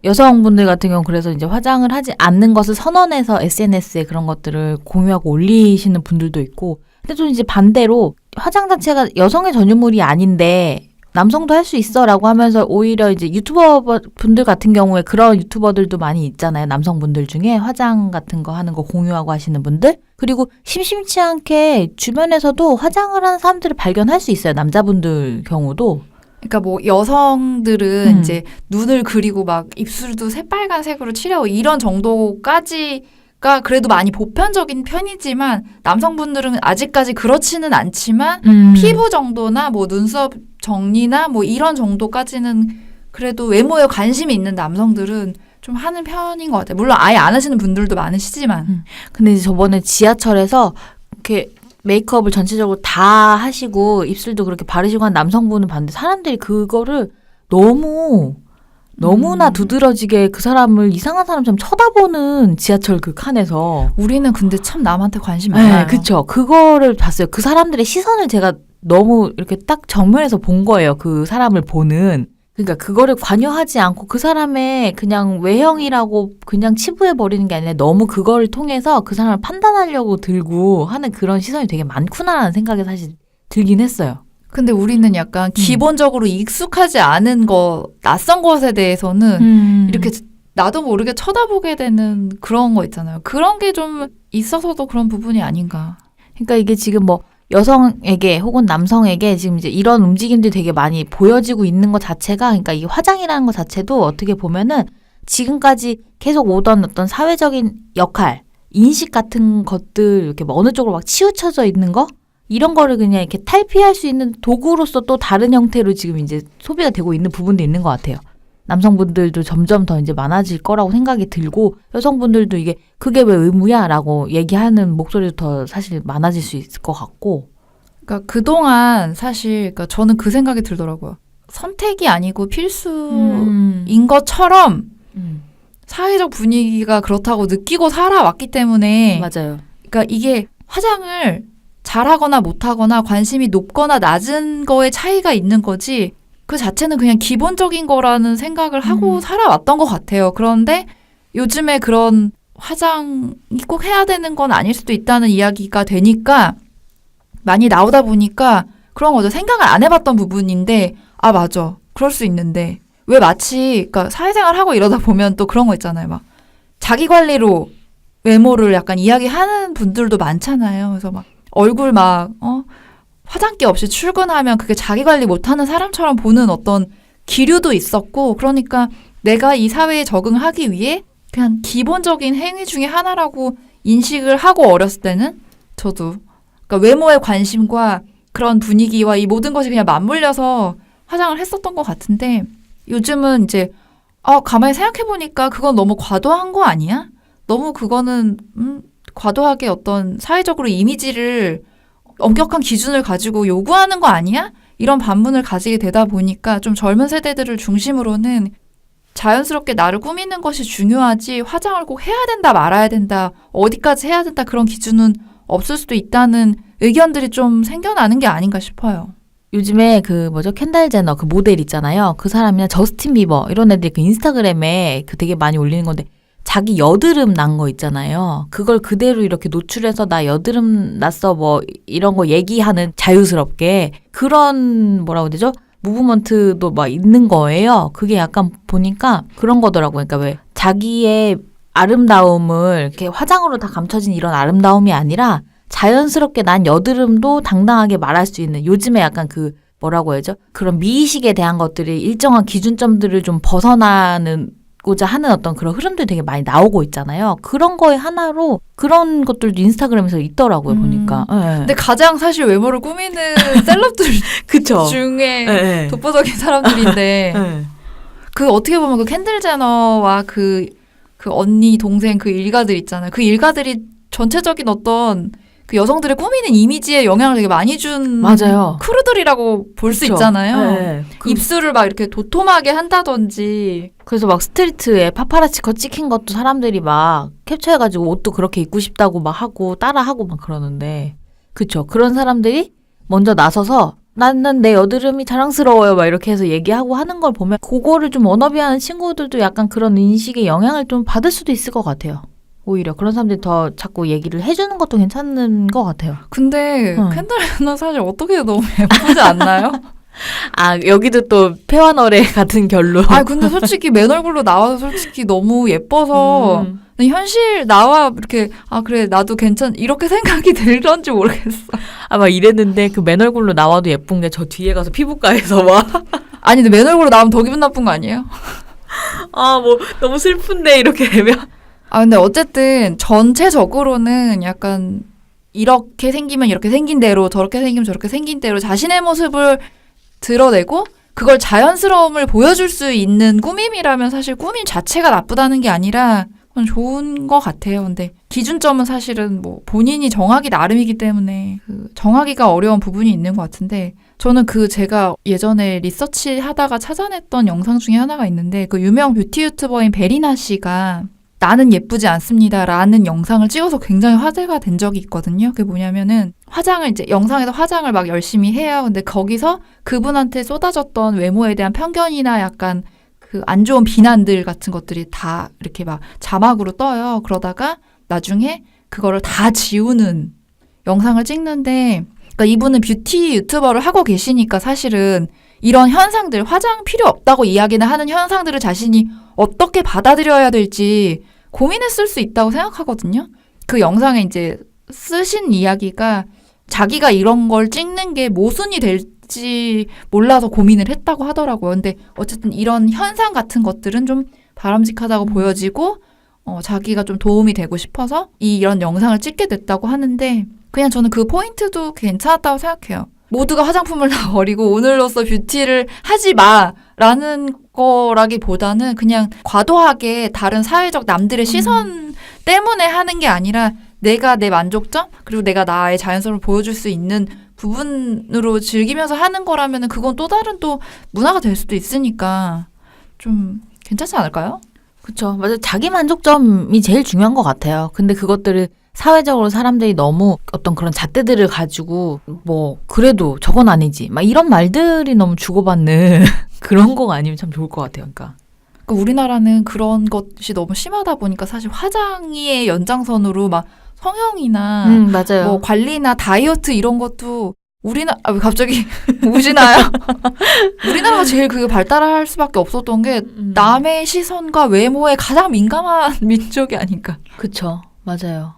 여성분들 같은 경우 그래서 이제 화장을 하지 않는 것을 선언해서 SNS에 그런 것들을 공유하고 올리시는 분들도 있고 근데 좀 이제 반대로 화장 자체가 여성의 전유물이 아닌데 남성도 할 수 있어라고 하면서 오히려 이제 유튜버 분들 같은 경우에 그런 유튜버들도 많이 있잖아요. 남성분들 중에 화장 같은 거 하는 거 공유하고 하시는 분들. 그리고 심심치 않게 주변에서도 화장을 하는 사람들을 발견할 수 있어요. 남자분들 경우도. 그러니까 뭐 여성들은 이제 눈을 그리고 막 입술도 새빨간색으로 칠하고 이런 정도까지가 그래도 많이 보편적인 편이지만 남성분들은 아직까지 그렇지는 않지만 피부 정도나 뭐 눈썹 정리나 뭐 이런 정도까지는 그래도 외모에 관심이 있는 남성들은 좀 하는 편인 것 같아요. 물론 아예 안 하시는 분들도 많으시지만. 근데 이제 저번에 지하철에서 이렇게 메이크업을 전체적으로 다 하시고 입술도 그렇게 바르시고 한 남성분을 봤는데 사람들이 그거를 너무나 두드러지게 그 사람을 이상한 사람처럼 쳐다보는 지하철 그 칸에서. 우리는 근데 참 남한테 관심 많아요. 네, 그쵸. 그거를 봤어요. 그 사람들의 시선을 제가 너무 이렇게 딱 정면에서 본 거예요. 그 사람을 보는. 그러니까 그거를 관여하지 않고 그 사람의 그냥 외형이라고 그냥 치부해버리는 게 아니라 너무 그거를 통해서 그 사람을 판단하려고 들고 하는 그런 시선이 되게 많구나라는 생각이 사실 들긴 했어요. 근데 우리는 약간 기본적으로 익숙하지 않은 거, 낯선 것에 대해서는 이렇게 나도 모르게 쳐다보게 되는 그런 거 있잖아요. 그런 게 좀 있어서도 그런 부분이 아닌가. 그러니까 이게 지금 뭐 여성에게 혹은 남성에게 지금 이제 이런 움직임들이 되게 많이 보여지고 있는 것 자체가 그러니까 이 화장이라는 것 자체도 어떻게 보면은 지금까지 계속 오던 어떤 사회적인 역할, 인식 같은 것들 이렇게 뭐 어느 쪽으로 막 치우쳐져 있는 거 이런 거를 그냥 이렇게 탈피할 수 있는 도구로서 또 다른 형태로 지금 이제 소비가 되고 있는 부분도 있는 것 같아요. 남성분들도 점점 더 이제 많아질 거라고 생각이 들고 여성분들도 이게 그게 왜 의무야라고 얘기하는 목소리도 더 사실 많아질 수 있을 것 같고. 그러니까 그동안 사실 그러니까 저는 그 생각이 들더라고요. 선택이 아니고 필수인 것처럼 사회적 분위기가 그렇다고 느끼고 살아왔기 때문에 맞아요. 그러니까 이게 화장을 잘하거나 못하거나 관심이 높거나 낮은 거에 차이가 있는 거지 그 자체는 그냥 기본적인 거라는 생각을 하고 살아왔던 것 같아요. 그런데 요즘에 그런 화장이 꼭 해야 되는 건 아닐 수도 있다는 이야기가 되니까 많이 나오다 보니까 그런 거죠. 생각을 안 해봤던 부분인데 아 맞아. 그럴 수 있는데 왜 마치 그러니까 사회생활 하고 이러다 보면 또 그런 거 있잖아요. 막 자기 관리로 외모를 약간 이야기하는 분들도 많잖아요. 그래서 막 얼굴 막 화장기 없이 출근하면 그게 자기 관리 못하는 사람처럼 보는 어떤 기류도 있었고 그러니까 내가 이 사회에 적응하기 위해 그냥 기본적인 행위 중에 하나라고 인식을 하고 어렸을 때는 저도 그러니까 외모의 관심과 그런 분위기와 이 모든 것이 그냥 맞물려서 화장을 했었던 것 같은데 요즘은 이제 가만히 생각해보니까 그건 너무 과도한 거 아니야? 너무 그거는 과도하게 어떤 사회적으로 이미지를 엄격한 기준을 가지고 요구하는 거 아니야? 이런 반문을 가지게 되다 보니까 좀 젊은 세대들을 중심으로는 자연스럽게 나를 꾸미는 것이 중요하지 화장을 꼭 해야 된다 말아야 된다 어디까지 해야 된다 그런 기준은 없을 수도 있다는 의견들이 좀 생겨나는 게 아닌가 싶어요. 요즘에 그 뭐죠 켄달 제너 그 모델 있잖아요. 그 사람이나 저스틴 비버 이런 애들이 그 인스타그램에 그 되게 많이 올리는 건데 자기 여드름 난 거 있잖아요. 그걸 그대로 이렇게 노출해서 나 여드름 났어 뭐 이런 거 얘기하는 자유스럽게 그런 뭐라고 해야 되죠? 무브먼트도 막 있는 거예요. 그게 약간 보니까 그런 거더라고요. 그러니까 왜 자기의 아름다움을 이렇게 화장으로 다 감춰진 이런 아름다움이 아니라 자연스럽게 난 여드름도 당당하게 말할 수 있는 요즘에 약간 그 뭐라고 해야죠? 그런 미의식에 대한 것들이 일정한 기준점들을 좀 벗어나는 고자 하는 어떤 그런 흐름들이 되게 많이 나오고 있잖아요. 그런 거에 하나로 그런 것들도 인스타그램에서 있더라고요, 보니까. 네. 근데 가장 사실 외모를 꾸미는 셀럽들 그쵸. 중에 네. 독보적인 사람들인데 네. 그 어떻게 보면 그 캔들 제너와 그 언니 동생 그 일가들 있잖아요. 그 일가들이 전체적인 어떤 그 여성들의 꾸미는 이미지에 영향을 되게 많이 준 맞아요. 크루들이라고 볼 수 그쵸. 있잖아요. 네. 입술을 막 이렇게 도톰하게 한다든지. 그래서 막 스트리트에 파파라치 거 찍힌 것도 사람들이 막 캡처해가지고 옷도 그렇게 입고 싶다고 막 하고 따라하고 막 그러는데 그쵸. 그런 사람들이 먼저 나서서 나는 내 여드름이 자랑스러워요 막 이렇게 해서 얘기하고 하는 걸 보면 그거를 좀 워너비하는 친구들도 약간 그런 인식의 영향을 좀 받을 수도 있을 것 같아요. 오히려 그런 사람들이 더 자꾸 얘기를 해주는 것도 괜찮은 것 같아요. 근데 캔들 제너 사실 어떻게 해도 너무 예쁘지 않나요? 아 여기도 또 폐와너래 같은 결로. 아 근데 솔직히 맨 얼굴로 나와도 솔직히 너무 예뻐서 현실 나와 이렇게 아 그래 나도 괜찮 이렇게 생각이 들던지 모르겠어. 아 막 이랬는데 그 맨 얼굴로 나와도 예쁜 게 저 뒤에 가서 피부과에서 막 아니 근데 맨 얼굴로 나오면 더 기분 나쁜 거 아니에요? 아 뭐 너무 슬픈데 이렇게 되면 아 근데 어쨌든 전체적으로는 약간 이렇게 생기면 이렇게 생긴 대로 저렇게 생기면 저렇게 생긴 대로 자신의 모습을 드러내고 그걸 자연스러움을 보여줄 수 있는 꾸밈이라면 사실 꾸밈 자체가 나쁘다는 게 아니라 그건 좋은 것 같아요. 근데 기준점은 사실은 뭐 본인이 정하기 나름이기 때문에 그 정하기가 어려운 부분이 있는 것 같은데 저는 그 제가 예전에 리서치 하다가 찾아냈던 영상 중에 하나가 있는데 그 유명 뷰티 유튜버인 베리나 씨가 나는 예쁘지 않습니다 라는 영상을 찍어서 굉장히 화제가 된 적이 있거든요. 그게 뭐냐면은 화장을 이제 영상에서 화장을 막 열심히 해요. 근데 거기서 그분한테 쏟아졌던 외모에 대한 편견이나 약간 그 안 좋은 비난들 같은 것들이 다 이렇게 막 자막으로 떠요. 그러다가 나중에 그거를 다 지우는 영상을 찍는데 그러니까 이분은 뷰티 유튜버를 하고 계시니까 사실은 이런 현상들, 화장 필요 없다고 이야기는 하는 현상들을 자신이 어떻게 받아들여야 될지 고민했을 수 있다고 생각하거든요. 그 영상에 이제 쓰신 이야기가 자기가 이런 걸 찍는 게 모순이 될지 몰라서 고민을 했다고 하더라고요. 근데 어쨌든 이런 현상 같은 것들은 좀 바람직하다고 보여지고 자기가 좀 도움이 되고 싶어서 이런 영상을 찍게 됐다고 하는데 그냥 저는 그 포인트도 괜찮았다고 생각해요. 모두가 화장품을 다 버리고 오늘로써 뷰티를 하지 마라는 거라기보다는 그냥 과도하게 다른 사회적 남들의 시선 때문에 하는 게 아니라 내가 내 만족점 그리고 내가 나의 자연스러움을 보여줄 수 있는 부분으로 즐기면서 하는 거라면 그건 또 다른 또 문화가 될 수도 있으니까 좀 괜찮지 않을까요? 그쵸. 맞아요. 자기 만족점이 제일 중요한 것 같아요. 근데 그것들을 사회적으로 사람들이 너무 어떤 그런 잣대들을 가지고 뭐 그래도 저건 아니지 막 이런 말들이 너무 주고받는 그런 거가 아니면 참 좋을 것 같아요. 그러니까 우리나라는 그런 것이 너무 심하다 보니까 사실 화장의 연장선으로 막 성형이나 맞아요. 뭐 관리나 다이어트 이런 것도 왜 갑자기 우시나요? 우리나라가 제일 그게 발달할 수밖에 없었던 게 남의 시선과 외모에 가장 민감한 민족이 아닌가. 그쵸. 맞아요.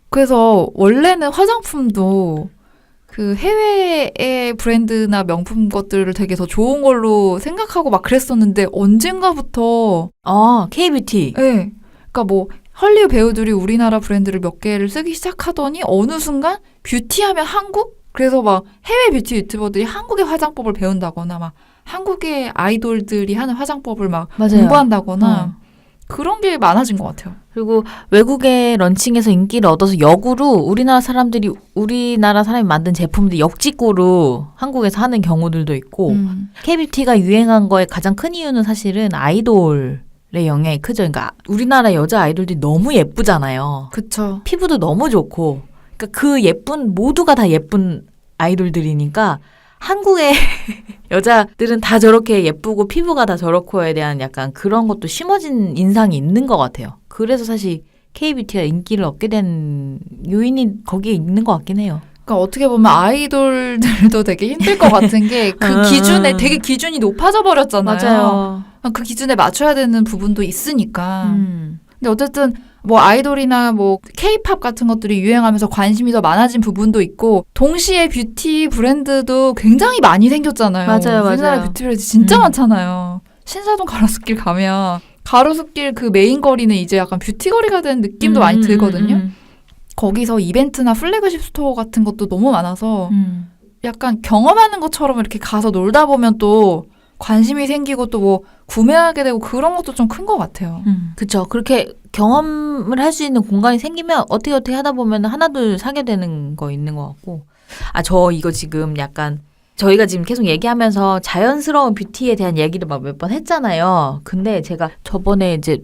그래서 원래는 화장품도 그 해외의 브랜드나 명품 것들을 되게 더 좋은 걸로 생각하고 막 그랬었는데 언젠가부터 K-뷰티. 네. 그러니까 뭐 헐리우드 배우들이 우리나라 브랜드를 몇 개를 쓰기 시작하더니 어느 순간 뷰티하면 한국? 그래서 막 해외 뷰티 유튜버들이 한국의 화장법을 배운다거나 막 한국의 아이돌들이 하는 화장법을 막 맞아요. 공부한다거나 그런 게 많아진 것 같아요. 그리고 외국의 런칭에서 인기를 얻어서 역으로 우리나라 사람이 만든 제품들 역직구로 한국에서 하는 경우들도 있고 K-뷰티가 유행한 거에 가장 큰 이유는 사실은 아이돌의 영향이 크죠. 그러니까 우리나라 여자 아이돌들이 너무 예쁘잖아요. 그쵸. 피부도 너무 좋고 그러니까 그 예쁜 모두가 다 예쁜 아이돌들이니까 한국의 여자들은 다 저렇게 예쁘고 피부가 다 저렇고에 대한 약간 그런 것도 심어진 인상이 있는 것 같아요. 그래서 사실 K-뷰티가 인기를 얻게 된 요인이 거기에 있는 것 같긴 해요. 그러니까 어떻게 보면 아이돌들도 되게 힘들 것 같은 게 그 기준에 되게 기준이 높아져 버렸잖아요. 맞아요. 그 기준에 맞춰야 되는 부분도 있으니까. 근데 어쨌든 뭐 아이돌이나 뭐 케이팝 같은 것들이 유행하면서 관심이 더 많아진 부분도 있고 동시에 뷰티 브랜드도 굉장히 많이 생겼잖아요. 맞아요, 우리나라 맞아요. 뷰티 브랜드 진짜 많잖아요. 신사동 가로수길 가면 가로수길 그 메인 거리는 이제 약간 뷰티 거리가 된 느낌도 많이 들거든요. 거기서 이벤트나 플래그십 스토어 같은 것도 너무 많아서 약간 경험하는 것처럼 이렇게 가서 놀다 보면 또 관심이 생기고 또 뭐 구매하게 되고 그런 것도 좀 큰 것 같아요. 그쵸. 그렇게 경험을 할 수 있는 공간이 생기면 어떻게 하다 보면 하나둘 사게 되는 거 있는 것 같고. 아, 저 이거 지금 약간 저희가 지금 계속 얘기하면서 자연스러운 뷰티에 대한 얘기를 막 몇 번 했잖아요. 근데 제가 저번에 이제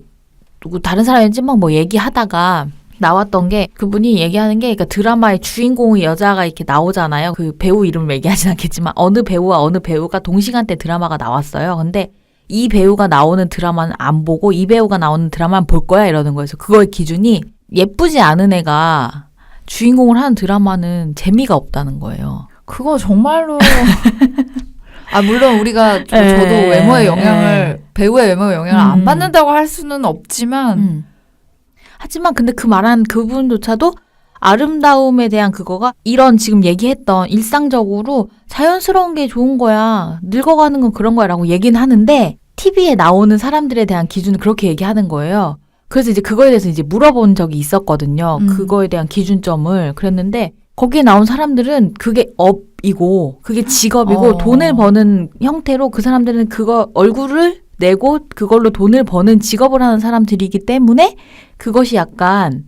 누구 다른 사람인지 막 뭐 얘기하다가 나왔던 게 그분이 얘기하는 게 그러니까 드라마의 주인공의 여자가 이렇게 나오잖아요. 그 배우 이름을 얘기하진 않겠지만 어느 배우와 어느 배우가 동시간대 드라마가 나왔어요. 근데 이 배우가 나오는 드라마는 안 보고 이 배우가 나오는 드라마는 볼 거야 이러는 거예요. 그래서 그거의 기준이 예쁘지 않은 애가 주인공을 하는 드라마는 재미가 없다는 거예요. 그거 정말로 물론 우리가 저도 에, 외모의 영향을 에. 배우의 외모의 영향을 안 받는다고 할 수는 없지만 하지만 근데 그 말한 그분조차도 아름다움에 대한 그거가 이런 지금 얘기했던 일상적으로 자연스러운 게 좋은 거야. 늙어가는 건 그런 거야 라고 얘기는 하는데 TV에 나오는 사람들에 대한 기준은 그렇게 얘기하는 거예요. 그래서 이제 그거에 대해서 이제 물어본 적이 있었거든요. 그거에 대한 기준점을. 그랬는데 거기에 나온 사람들은 그게 업이고 그게 직업이고 돈을 버는 형태로 그 사람들은 그거 얼굴을 내고 그걸로 돈을 버는 직업을 하는 사람들이기 때문에 그것이 약간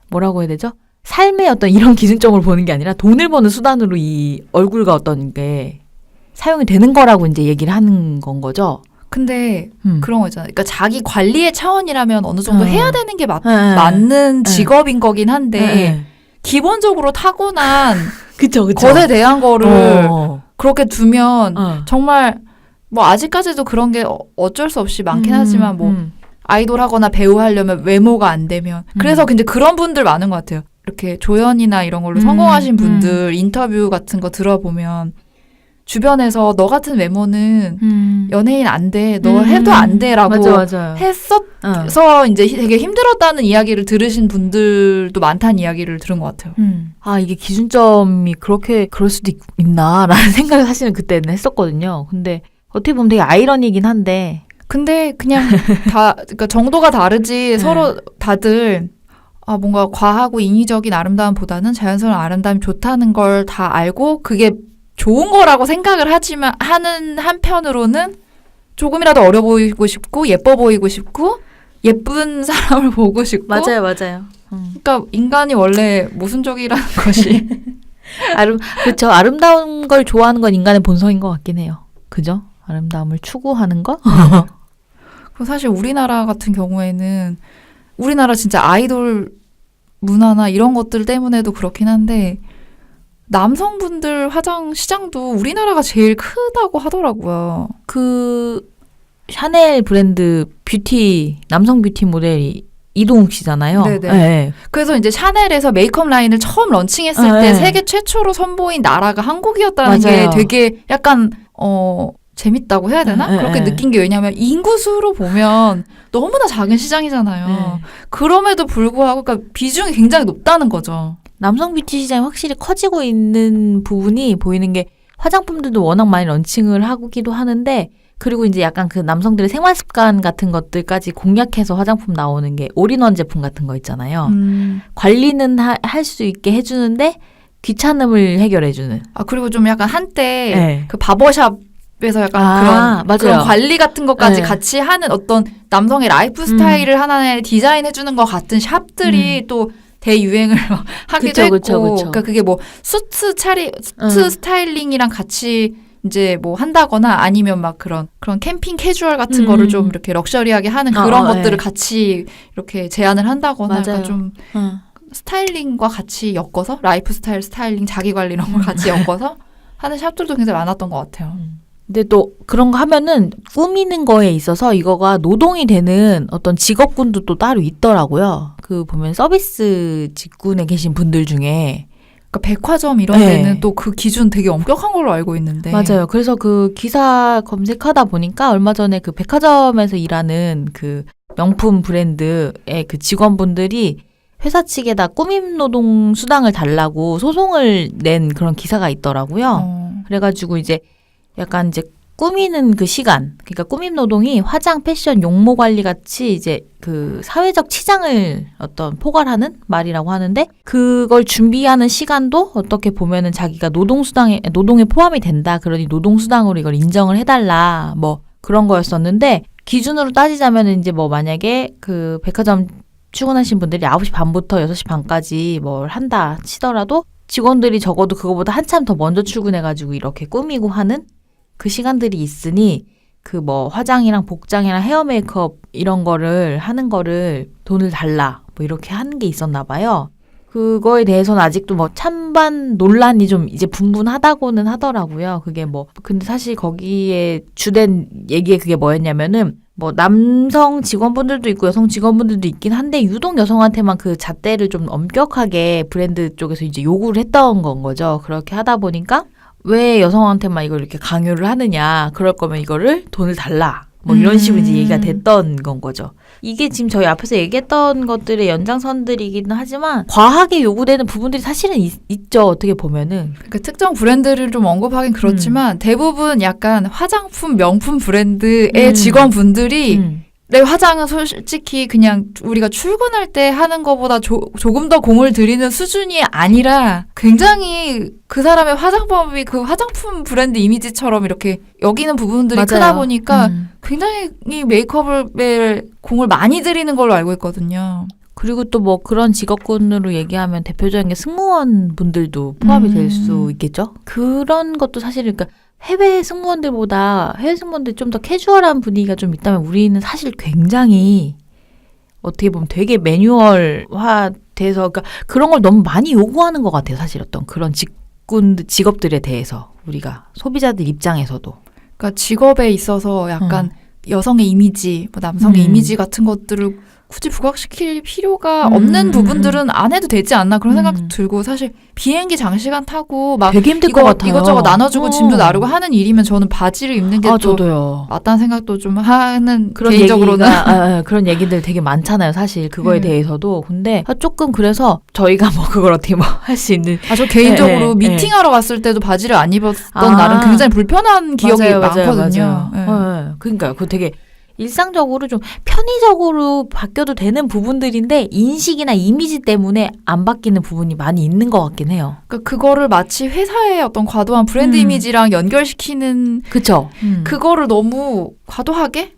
뭐라고 해야 되죠? 삶의 어떤 이런 기준점으로 보는 게 아니라 돈을 버는 수단으로 이 얼굴과 어떤 게 사용이 되는 거라고 이제 얘기를 하는 건 거죠. 근데 그런 거 있잖아요. 그러니까 자기 관리의 차원이라면 어느 정도 해야 되는 게 맞는 직업인 거긴 한데 기본적으로 타고난 그쵸. 것에 대한 거를 그렇게 두면 정말 뭐 아직까지도 그런 게 어쩔 수 없이 많긴 하지만 뭐 아이돌 하거나 배우 하려면 외모가 안 되면 그래서 근데 그런 분들 많은 것 같아요. 이렇게 조연이나 이런 걸로 성공하신 분들 인터뷰 같은 거 들어보면 주변에서 너 같은 외모는 연예인 안 돼. 너 해도 안 돼라고 맞아요. 했어서 이제 되게 힘들었다는 이야기를 들으신 분들도 많다는 이야기를 들은 것 같아요. 아, 이게 기준점이 그럴 수도 있나라는 생각을 사실은 그때는 했었거든요. 근데 어떻게 보면 되게 아이러니긴 한데. 근데 그냥 그러니까 정도가 다르지 서로 다들 뭔가 과하고 인위적인 아름다움보다는 자연스러운 아름다움이 좋다는 걸 다 알고 그게 좋은 거라고 생각을 하는 한편으로는 조금이라도 어려 보이고 싶고 예뻐 보이고 싶고 예쁜 사람을 보고 싶고 맞아요. 그러니까 인간이 원래 모순적이라는 것이 그렇죠. 아름다운 걸 좋아하는 건 인간의 본성인 것 같긴 해요. 그죠? 아름다움을 추구하는 거? 사실 우리나라 같은 경우에는 우리나라 진짜 아이돌 문화나 이런 것들 때문에도 그렇긴 한데 남성분들 화장 시장도 우리나라가 제일 크다고 하더라고요. 그 샤넬 브랜드 남성 뷰티 모델이 이동욱 씨잖아요. 네네. 네. 그래서 이제 샤넬에서 메이크업 라인을 처음 런칭했을 때 세계 최초로 선보인 나라가 한국이었다는 맞아요. 게 되게 약간 재밌다고 해야 되나? 그렇게 느낀 게 왜냐하면 인구수로 보면 너무나 작은 시장이잖아요. 그럼에도 불구하고 그러니까 비중이 굉장히 높다는 거죠. 남성 뷰티 시장이 확실히 커지고 있는 부분이 보이는 게 화장품들도 워낙 많이 런칭을 하기도 하는데 그리고 이제 약간 그 남성들의 생활 습관 같은 것들까지 공략해서 화장품 나오는 게 올인원 제품 같은 거 있잖아요. 관리는 할 수 있게 해주는데 귀찮음을 해결해주는. 그리고 좀 약간 한때 그 바버샵에서 약간 그런 관리 같은 것까지 같이 하는 어떤 남성의 라이프 스타일을 하나의 디자인해주는 것 같은 샵들이 또 대유행을 하기도 했고. 그러니까 그게 뭐 수트 스타일링이랑 같이 이제 뭐 한다거나 아니면 막 그런 캠핑 캐주얼 같은 거를 좀 이렇게 럭셔리하게 하는 그런 것들을 같이 이렇게 제안을 한다거나 약간 좀 스타일링과 같이 엮어서 라이프 스타일링 자기 관리 이런 걸 같이 엮어서 하는 샵들도 굉장히 많았던 것 같아요. 근데 또 그런 거 하면은 꾸미는 거에 있어서 이거가 노동이 되는 어떤 직업군도 또 따로 있더라고요. 그 보면 서비스 직군에 계신 분들 중에 그러니까 백화점 이런 네. 데는 또 그 기준 되게 엄격한 걸로 알고 있는데. 맞아요. 그래서 그 기사 검색하다 보니까 얼마 전에 그 백화점에서 일하는 그 명품 브랜드의 그 직원분들이 회사 측에다 꾸밈 노동 수당을 달라고 소송을 낸 그런 기사가 있더라고요. 그래가지고 이제 약간 이제 꾸미는 그 시간, 그러니까 꾸밈 노동이 화장, 패션, 용모 관리 같이 이제 그 사회적 치장을 어떤 포괄하는 말이라고 하는데 그걸 준비하는 시간도 어떻게 보면은 자기가 노동에 포함이 된다. 그러니 노동수당으로 이걸 인정을 해달라. 뭐 그런 거였었는데 기준으로 따지자면은 이제 뭐 만약에 그 백화점 출근하신 분들이 9시 반부터 6시 반까지 뭘 한다 치더라도 직원들이 적어도 그거보다 한참 더 먼저 출근해가지고 이렇게 꾸미고 하는 그 시간들이 있으니 그 뭐 화장이랑 복장이랑 헤어 메이크업 이런 거를 하는 거를 돈을 달라 뭐 이렇게 하는 게 있었나 봐요. 그거에 대해서는 아직도 뭐 찬반 논란이 좀 이제 분분하다고는 하더라고요. 그게 뭐 근데 사실 거기에 주된 얘기에 그게 뭐였냐면은 뭐 남성 직원분들도 있고 여성 직원분들도 있긴 한데 유독 여성한테만 그 잣대를 좀 엄격하게 브랜드 쪽에서 이제 요구를 했던 건 거죠. 그렇게 하다 보니까 왜 여성한테만 이걸 이렇게 강요를 하느냐. 그럴 거면 이거를 돈을 달라. 뭐 이런 식으로 이제 얘기가 됐던 건 거죠. 이게 지금 저희 앞에서 얘기했던 것들의 연장선들이기는 하지만 과하게 요구되는 부분들이 사실은 있죠. 어떻게 보면은. 그러니까 특정 브랜드를 좀 언급하긴 그렇지만 대부분 약간 화장품 명품 브랜드의 직원분들이 내 화장은 솔직히 그냥 우리가 출근할 때 하는 것보다 조금 더 공을 들이는 수준이 아니라 굉장히 그 사람의 화장법이 그 화장품 브랜드 이미지처럼 이렇게 여기는 부분들이 맞아요. 크다 보니까 굉장히 공을 많이 들이는 걸로 알고 있거든요. 그리고 또 뭐 그런 직업군으로 얘기하면 대표적인 게 승무원 분들도 포함이 될 수 있겠죠. 그런 것도 사실 그러니까 해외 승무원들이 좀 더 캐주얼한 분위기가 좀 있다면 우리는 사실 굉장히 어떻게 보면 되게 매뉴얼화 돼서 그러니까 그런 걸 너무 많이 요구하는 것 같아요. 사실 어떤 그런 직업들에 대해서 우리가 소비자들 입장에서도. 그러니까 직업에 있어서 약간 여성의 이미지, 뭐 남성의 이미지 같은 것들을 굳이 부각시킬 필요가 없는 부분들은 안 해도 되지 않나 그런 생각도 들고 사실 비행기 장시간 타고 막 되게 힘들 것 같아요. 이것저것 나눠주고 짐도 나르고 하는 일이면 저는 바지를 입는 게 또 저도요. 맞다는 생각도 좀 하는 그런 개인적으로는 그런 얘기들 되게 많잖아요. 사실 그거에 대해서도. 근데 조금 그래서 저희가 뭐 그걸 어떻게 뭐 할 수 있는 저 개인적으로 미팅하러 갔을 때도 바지를 안 입었던 날은 굉장히 불편한 기억이 많거든요. 그러니까요. 그거 되게 일상적으로 좀 편의적으로 바뀌어도 되는 부분들인데 인식이나 이미지 때문에 안 바뀌는 부분이 많이 있는 것 같긴 해요. 그러니까 그거를 마치 회사의 어떤 과도한 브랜드 이미지랑 연결시키는 그쵸. 그거를 너무 과도하게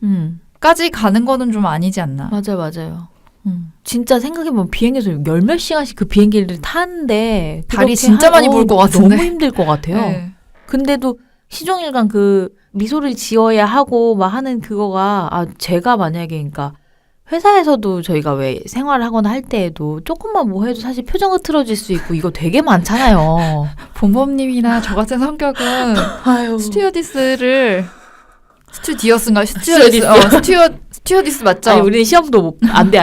까지 가는 거는 좀 아니지 않나. 맞아요. 진짜 생각해보면 비행기에서 10몇 시간씩 그 비행기를 타는데 다리 진짜 많이 부을 것 같은데. 너무 힘들 것 같아요. 네. 근데도 시종일관 그 미소를 지어야 하고 막 하는 그거가 제가 만약에 그러니까 회사에서도 저희가 왜 생활을 하거나 할 때에도 조금만 뭐 해도 사실 표정 흐트러질 수 있고 이거 되게 많잖아요. 본범님이나 저 같은 성격은 스튜어디스를 스튜디오스인가 스튜어디스 맞죠? 아니 우리는 시험도 안 돼.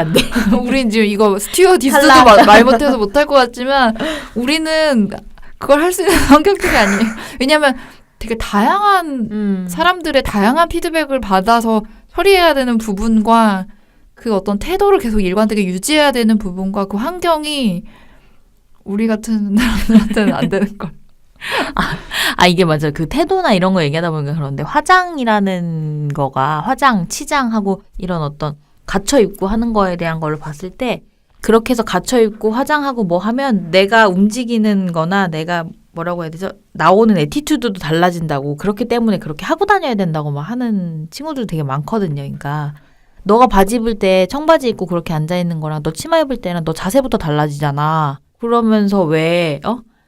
우린 지금 이거 스튜어디스도 말 못해서 못할 것 같지만 우리는 그걸 할 수 있는 성격들이 아니에요. 왜냐면 되게 다양한 사람들의 다양한 피드백을 받아서 처리해야 되는 부분과 그 어떤 태도를 계속 일관되게 유지해야 되는 부분과 그 환경이 우리 같은 사람들한테는 안 되는 걸. 이게 맞아요. 그 태도나 이런 거 얘기하다 보니까 그런데 화장이라는 거가 화장, 치장하고 이런 어떤 갖춰 입고 하는 거에 대한 걸로 봤을 때 그렇게 해서 갖춰 입고 화장하고 뭐 하면 내가 움직이는 거나 내가 뭐라고 해야 되죠? 나오는 애티튜드도 달라진다고 그렇기 때문에 그렇게 하고 다녀야 된다고 막 하는 친구들 되게 많거든요. 그러니까 너가 바지 입을 때 청바지 입고 그렇게 앉아있는 거랑 너 치마 입을 때는 너 자세부터 달라지잖아. 그러면서 왜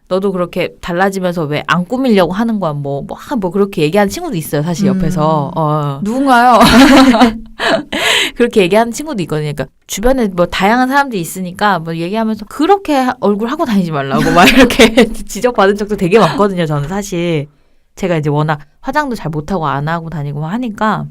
너도 그렇게 달라지면서 왜 안 꾸미려고 하는 거야? 뭐 그렇게 얘기하는 친구도 있어요. 사실 옆에서. 누군가요? 그렇게 얘기하는 친구도 있거든요. 그러니까 주변에 뭐 다양한 사람들이 있으니까 뭐 얘기하면서 그렇게 얼굴 하고 다니지 말라고 막 이렇게 지적받은 적도 되게 많거든요. 저는 사실 제가 이제 워낙 화장도 잘 못하고 안 하고 다니고 하니까.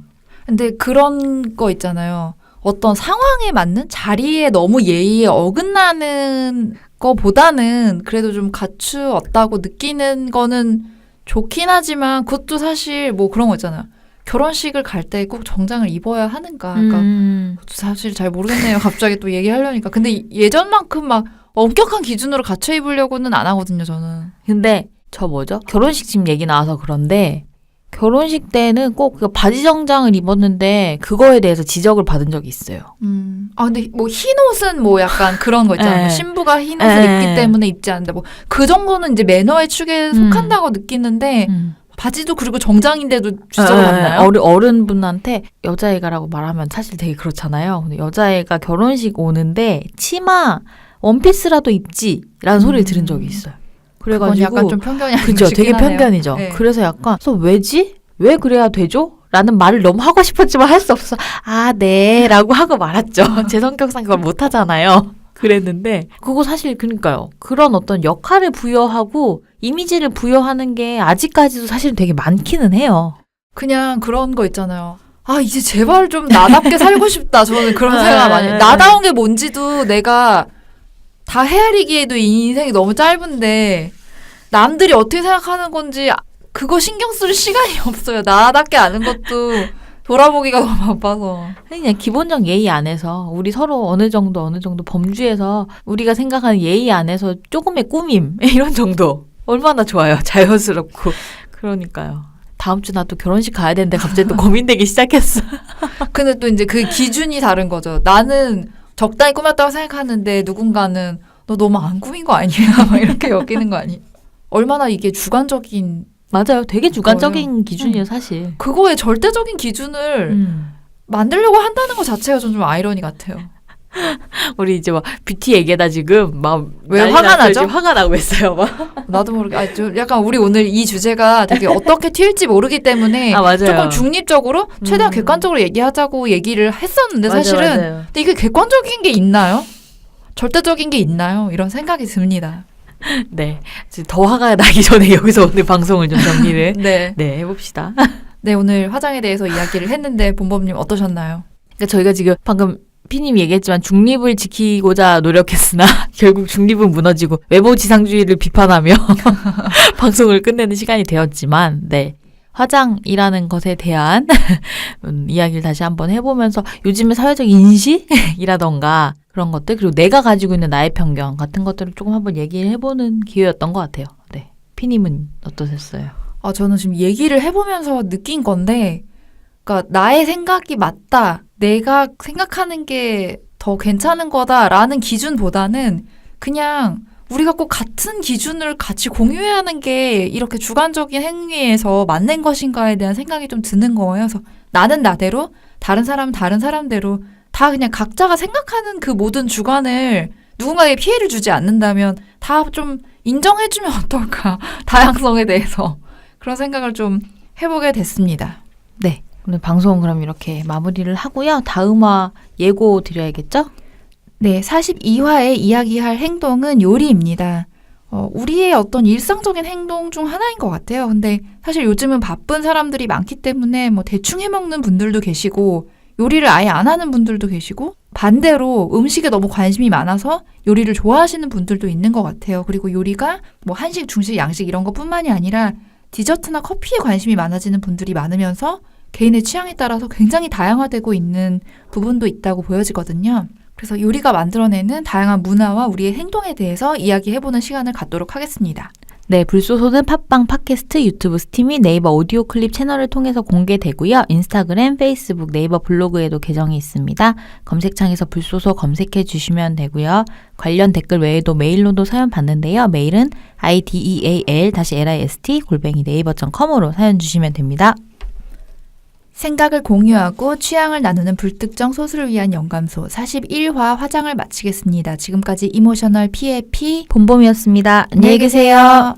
근데 그런 거 있잖아요. 어떤 상황에 맞는 자리에 너무 예의에 어긋나는 거보다는 그래도 좀 갖추었다고 느끼는 거는 좋긴 하지만 그것도 사실 뭐 그런 거 있잖아요. 결혼식을 갈 때 꼭 정장을 입어야 하는가. 그러니까 그것도 사실 잘 모르겠네요. 갑자기 또 얘기하려니까. 근데 예전만큼 막 엄격한 기준으로 갖춰 입으려고는 안 하거든요, 저는. 근데 저 뭐죠? 결혼식 지금 얘기 나와서 그런데 결혼식 때는 꼭 그 바지 정장을 입었는데 그거에 대해서 지적을 받은 적이 있어요. 근데 뭐 흰 옷은 뭐 약간 그런 거 있잖아요. 네. 신부가 흰 옷을 네. 입기 때문에 입지 않는다. 뭐 그 정도는 이제 매너의 축에 속한다고 느끼는데 바지도 그리고 정장인데도 지적을 받나요? 어른분한테 여자애가라고 말하면 사실 되게 그렇잖아요. 근데 여자애가 결혼식 오는데 치마 원피스라도 입지라는 소리를 들은 적이 있어요. 그건 그래가지고 약간 좀 편견이 아닌가 그죠, 싶긴 되게 하네요. 편견이죠. 네. 그래서 약간 그래서 왜지? 왜 그래야 되죠? 라는 말을 너무 하고 싶었지만 할 수 없어서 아, 네 라고 하고 말았죠. 제 성격상 그걸 못 하잖아요. 그랬는데 그거 사실 그러니까요. 그런 어떤 역할을 부여하고 이미지를 부여하는 게 아직까지도 사실 되게 많기는 해요. 그냥 그런 거 있잖아요. 아, 이제 제발 좀 나답게 살고 싶다. 저는 그런 생각 많이 해요. 네. 나다운 게 뭔지도 내가 다 헤아리기에도 이 인생이 너무 짧은데 남들이 어떻게 생각하는 건지 그거 신경 쓸 시간이 없어요. 나답게 아는 것도 돌아보기가 너무 바빠서. 그냥 기본적 예의 안에서 우리 서로 어느 정도 범주에서 우리가 생각하는 예의 안에서 조금의 꾸밈 이런 정도 얼마나 좋아요. 자연스럽고. 그러니까요. 다음 주 나 또 결혼식 가야 되는데 갑자기 또 고민되기 시작했어. 근데 또 이제 그 기준이 다른 거죠. 나는 적당히 꾸몄다고 생각하는데 누군가는 너 너무 안 꾸민 거 아니야? 막 이렇게 여기는 거 아니? 얼마나 이게 주관적인 맞아요. 되게 주관적인 거예요. 기준이에요, 사실. 그거에 절대적인 기준을 만들려고 한다는 것 자체가 좀 아이러니 같아요. 우리 이제 막 뷰티 얘기하다 지금 막 왜 난리 화가 났어요. 나죠? 지금 화가 나고 있어요. 막. 나도 모르게 좀 약간 우리 오늘 이 주제가 되게 어떻게 튈지 모르기 때문에 아, 맞아요. 조금 중립적으로 최대한 객관적으로 얘기하자고 얘기를 했었는데 사실은 맞아요. 근데 이게 객관적인 게 있나요? 절대적인 게 있나요? 이런 생각이 듭니다. 네. 지금 더 화가 나기 전에 여기서 오늘 방송을 좀 정리를 네. 네, 해봅시다. 네, 오늘 화장에 대해서 이야기를 했는데 본범님 어떠셨나요? 그러니까 저희가 지금 방금 피님이 얘기했지만 중립을 지키고자 노력했으나 결국 중립은 무너지고 외모 지상주의를 비판하며 방송을 끝내는 시간이 되었지만 네. 화장이라는 것에 대한 이야기를 다시 한번 해보면서 요즘의 사회적 인식이라던가 그런 것들 그리고 내가 가지고 있는 나의 편견 같은 것들을 조금 한번 얘기를 해보는 기회였던 것 같아요. 네, 피님은 어떠셨어요? 저는 지금 얘기를 해보면서 느낀 건데 그러니까 나의 생각이 맞다. 내가 생각하는 게 더 괜찮은 거다라는 기준보다는 그냥 우리가 꼭 같은 기준을 같이 공유해야 하는 게 이렇게 주관적인 행위에서 맞는 것인가에 대한 생각이 좀 드는 거예요. 그래서 나는 나대로, 다른 사람은 다른 사람대로 다 그냥 각자가 생각하는 그 모든 주관을 누군가에게 피해를 주지 않는다면 다 좀 인정해주면 어떨까. 다양성에 대해서. 그런 생각을 좀 해보게 됐습니다. 네, 오늘 방송 그럼 이렇게 마무리를 하고요. 다음 화 예고 드려야겠죠? 네, 42화에 이야기할 행동은 요리입니다. 우리의 어떤 일상적인 행동 중 하나인 것 같아요. 근데 사실 요즘은 바쁜 사람들이 많기 때문에 뭐 대충 해먹는 분들도 계시고 요리를 아예 안 하는 분들도 계시고 반대로 음식에 너무 관심이 많아서 요리를 좋아하시는 분들도 있는 것 같아요. 그리고 요리가 뭐 한식, 중식, 양식 이런 것뿐만이 아니라 디저트나 커피에 관심이 많아지는 분들이 많으면서 개인의 취향에 따라서 굉장히 다양화되고 있는 부분도 있다고 보여지거든요. 그래서 요리가 만들어내는 다양한 문화와 우리의 행동에 대해서 이야기해보는 시간을 갖도록 하겠습니다. 네, 불소소는 팟빵, 팟캐스트, 유튜브 스트리밍, 네이버 오디오 클립 채널을 통해서 공개되고요. 인스타그램, 페이스북, 네이버 블로그에도 계정이 있습니다. 검색창에서 불소소 검색해 주시면 되고요. 관련 댓글 외에도 메일로도 사연 받는데요. 메일은 ideal-list@네이버.com으로 사연 주시면 됩니다. 생각을 공유하고 취향을 나누는 불특정 소수를 위한 영감소 41화 화장을 마치겠습니다. 지금까지 이모셔널 PAP 본봄이었습니다. 안녕히 계세요.